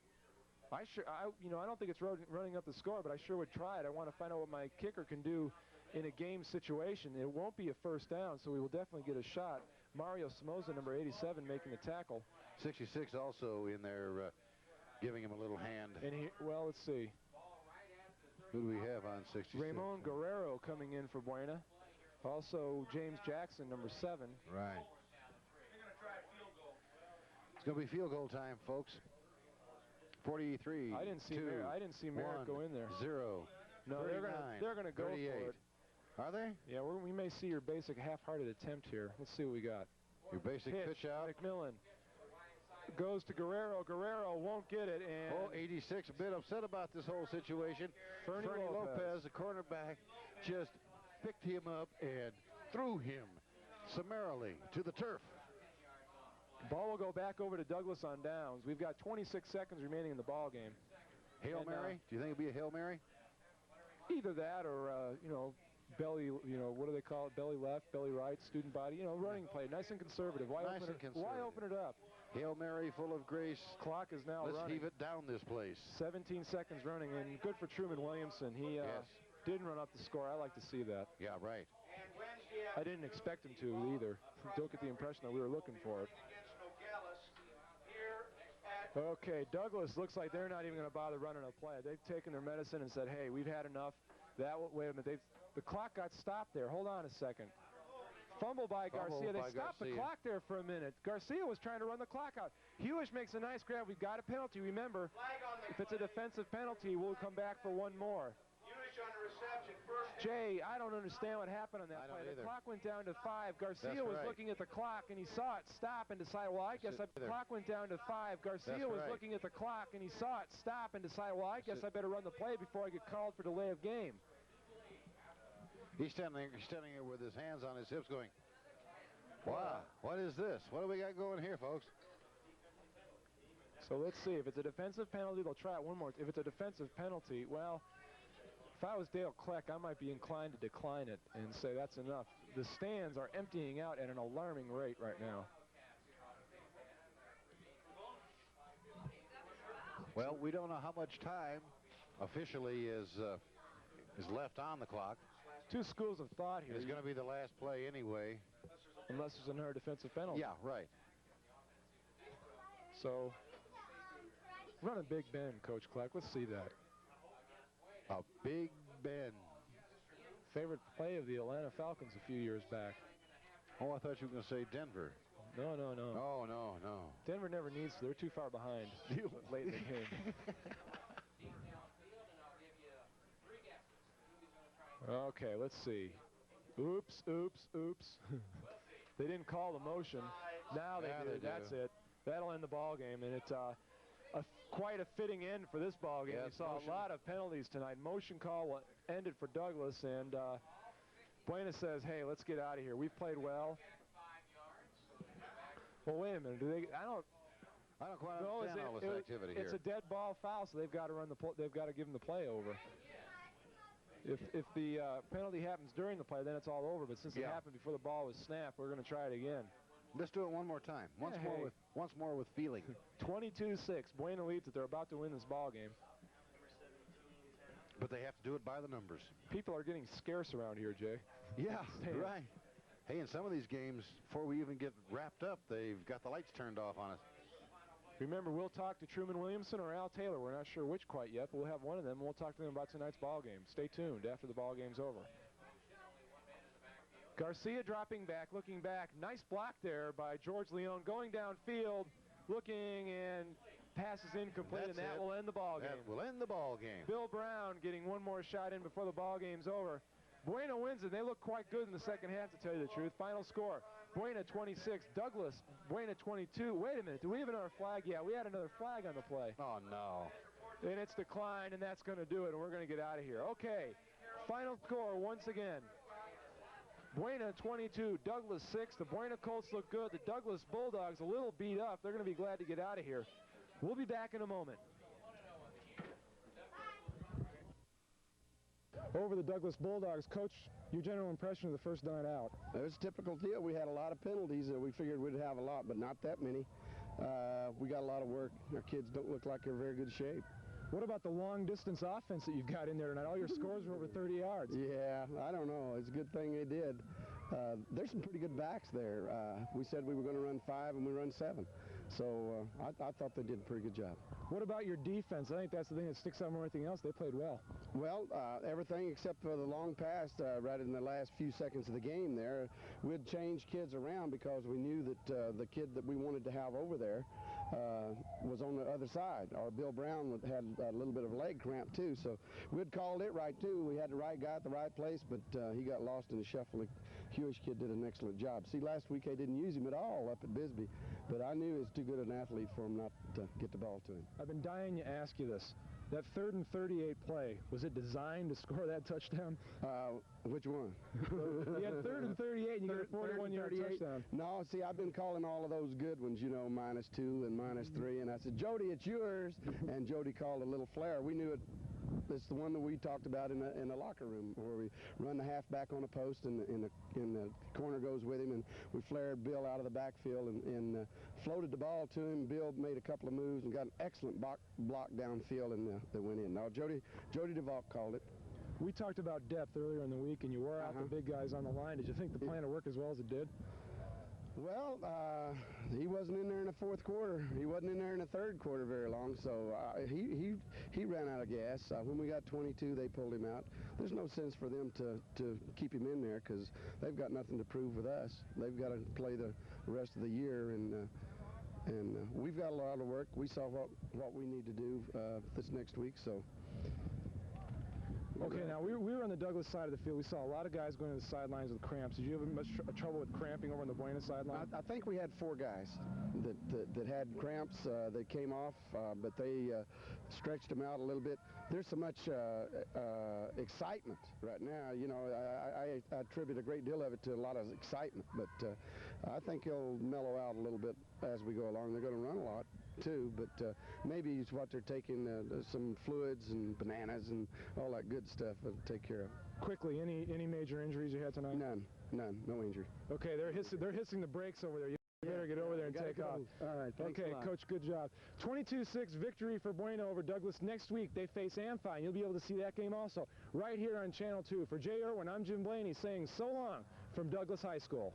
I don't think it's running up the score, but I sure would try it. I want to find out what my kicker can do in a game situation. It won't be a first down, so we will definitely get a shot. Mario Somoza, number 87, making the tackle. 66 also in there, giving him a little hand. And well, let's see. Who do we have on 66? Ramon Guerrero coming in for Buena. Also, James Jackson, number 7. Right. It's going to be field goal time, folks. 43. I didn't see Merritt go in there. 0. No, 39, they're going to go 38. for it. Are they? Yeah, we may see your basic half-hearted attempt here. Let's see what we got. Your basic pitch out. McMillan goes to Guerrero. Guerrero won't get it. And 86 a bit upset about this whole situation. Fernie Lopez, the cornerback, just picked him up and threw him summarily to the turf. Ball will go back over to Douglas on downs. We've got 26 seconds remaining in the ball game. Hail Mary? Do you think it'll be a Hail Mary? Either that or, belly, what do they call it? Belly left, belly right, student body, running play. Nice and conservative. Why open it up? Hail Mary, full of grace. Clock is now running. Let's heave it down this place. 17 seconds running, and good for Truman Williamson. He didn't run up the score. I like to see that. Yeah, right. I didn't expect him to either. Don't get the impression that we were looking for it. Okay, Douglas looks like they're not even going to bother running a play. They've taken their medicine and said, hey, we've had enough. Wait a minute. The clock got stopped there. Hold on a second. Fumble by Garcia. They stopped the clock there for a minute. Garcia was trying to run the clock out. Hewish makes a nice grab. We've got a penalty. Remember, if it's a defensive penalty, we'll come back for one more. Jay, I don't understand what happened on that play. The clock went down to 5. Garcia was looking at the clock, and he saw it stop and decided, well, I guess the clock went down to 5. Garcia was looking at the clock, and he saw it stop and decided, well, I guess I better run the play before I get called for delay of game. He's standing there with his hands on his hips going, wow, what is this? What do we got going here, folks? So let's see. If it's a defensive penalty, they'll try it one more. If it's a defensive penalty, well, if I was Dale Kleck, I might be inclined to decline it and say that's enough. The stands are emptying out at an alarming rate right now. Well, we don't know how much time officially is left on the clock. Two schools of thought here. It's going to be the last play anyway. Unless there's another defensive penalty. Yeah, right. So, run a Big Ben, Coach Kleck. Let's see that. A Big Ben. Favorite play of the Atlanta Falcons a few years back. Oh, I thought you were going to say Denver. No. Oh, no. Denver never needs to. They're too far behind late in the game. Okay, let's see. Oops. They didn't call the motion. Now they do. That's it. That'll end the ball game, and it's quite a fitting end for this ball game. Yes, we saw a lot of penalties tonight. Motion call ended for Douglas, and Buena says, "Hey, let's get out of here. We've played well." Well, wait a minute. I don't quite understand all this activity here. It's a dead ball foul, so they've got to they've got to give him the play over. If the penalty happens during the play, then it's all over. But since it happened before the ball was snapped, we're going to try it again. Let's do it one more time. Once more with feeling. 22-6. Buena leads it. They're about to win this ball game. But they have to do it by the numbers. People are getting scarce around here, Jay. Yeah, right. Hey, in some of these games, before we even get wrapped up, they've got the lights turned off on us. Remember, we'll talk to Truman Williamson or Al Taylor. We're not sure which quite yet, but we'll have one of them, and we'll talk to them about tonight's ball game. Stay tuned after the ball game's over. Garcia dropping back, looking back. Nice block there by George Leone. Going downfield. looking, and passes incomplete, and that will end the ball game. That will end the ball game. Bill Brown getting one more shot in before the ball game's over. Buena wins it. They look quite good in the second half, to tell you the truth. Final score, Buena 26, Douglas, Buena 22. Wait a minute, do we have another flag? Yeah, we had another flag on the play. Oh, no. And it's declined, and that's going to do it, and we're going to get out of here. Okay, final score once again. Buena 22, Douglas 6. The Buena Colts look good. The Douglas Bulldogs a little beat up. They're going to be glad to get out of here. We'll be back in a moment. Over the Douglas Bulldogs. Coach, your general impression of the first night out? It was a typical deal. We had a lot of penalties. We figured we'd have a lot, but not that many. We got a lot of work. Our kids don't look like they're in very good shape. What about the long-distance offense that you've got in there tonight? All your scores were over 30 yards. Yeah, I don't know. It's a good thing they did. There's some pretty good backs there. We said we were going to run 5, and we run 7. So I thought they did a pretty good job. What about your defense? I think that's the thing that sticks out more than anything else. They played well. Well, everything except for the long pass right in the last few seconds of the game there. We'd change kids around because we knew that the kid that we wanted to have over there was on the other side. Or Bill Brown had a little bit of a leg cramp, too. So we'd called it right, too. We had the right guy at the right place, but he got lost in the shuffle. The Hewish kid did an excellent job. See, last week they didn't use him at all up at Bisbee, but I knew he was too good an athlete for him not to get the ball to him. I've been dying to ask you this. That 3rd and 38 play, was it designed to score that touchdown? Which one? You had 3rd and 38, and you got a 41-yard touchdown. No, see, I've been calling all of those good ones, you know, -2 and -3, and I said, Jody, it's yours, and Jody called a little flare. We knew it. It's the one that we talked about in the locker room, where we run the halfback on a post, and the corner goes with him, and we flared Bill out of the backfield and floated the ball to him. Bill made a couple of moves and got an excellent block downfield, and they went in. Now, Jody DeVault called it. We talked about depth earlier in the week, and you wore out the big guys on the line. Did you think the plan would work as well as it did? Well, he wasn't in there in the 4th quarter. He wasn't in there in the 3rd quarter very long, so he ran out of gas. When we got 22, they pulled him out. There's no sense for them to keep him in there because they've got nothing to prove with us. They've got to play the rest of the year, and we've got a lot of work. We saw what we need to do this next week, so. Okay, now we were on the Douglas side of the field. We saw a lot of guys going to the sidelines with cramps. Did you have much trouble with cramping over on the Buena sideline? I think we had 4 guys that had cramps. They came off, but they stretched them out a little bit. There's so much excitement right now. You know, I attribute a great deal of it to a lot of excitement, but I think he'll mellow out a little bit as we go along. They're going to run a lot too, but maybe it's what they're taking, some fluids and bananas and all that good stuff to take care of. Quickly, any major injuries you had tonight? None, no injury. Okay, they're hissing the brakes over there. You better get over there and take off. All right, thanks a lot. Coach, good job. 22-6 victory for Buena over Douglas. Next week they face Amphi. You'll be able to see that game also right here on Channel 2. For Jay Irwin, I'm Jim Blaney saying so long from Douglas High School.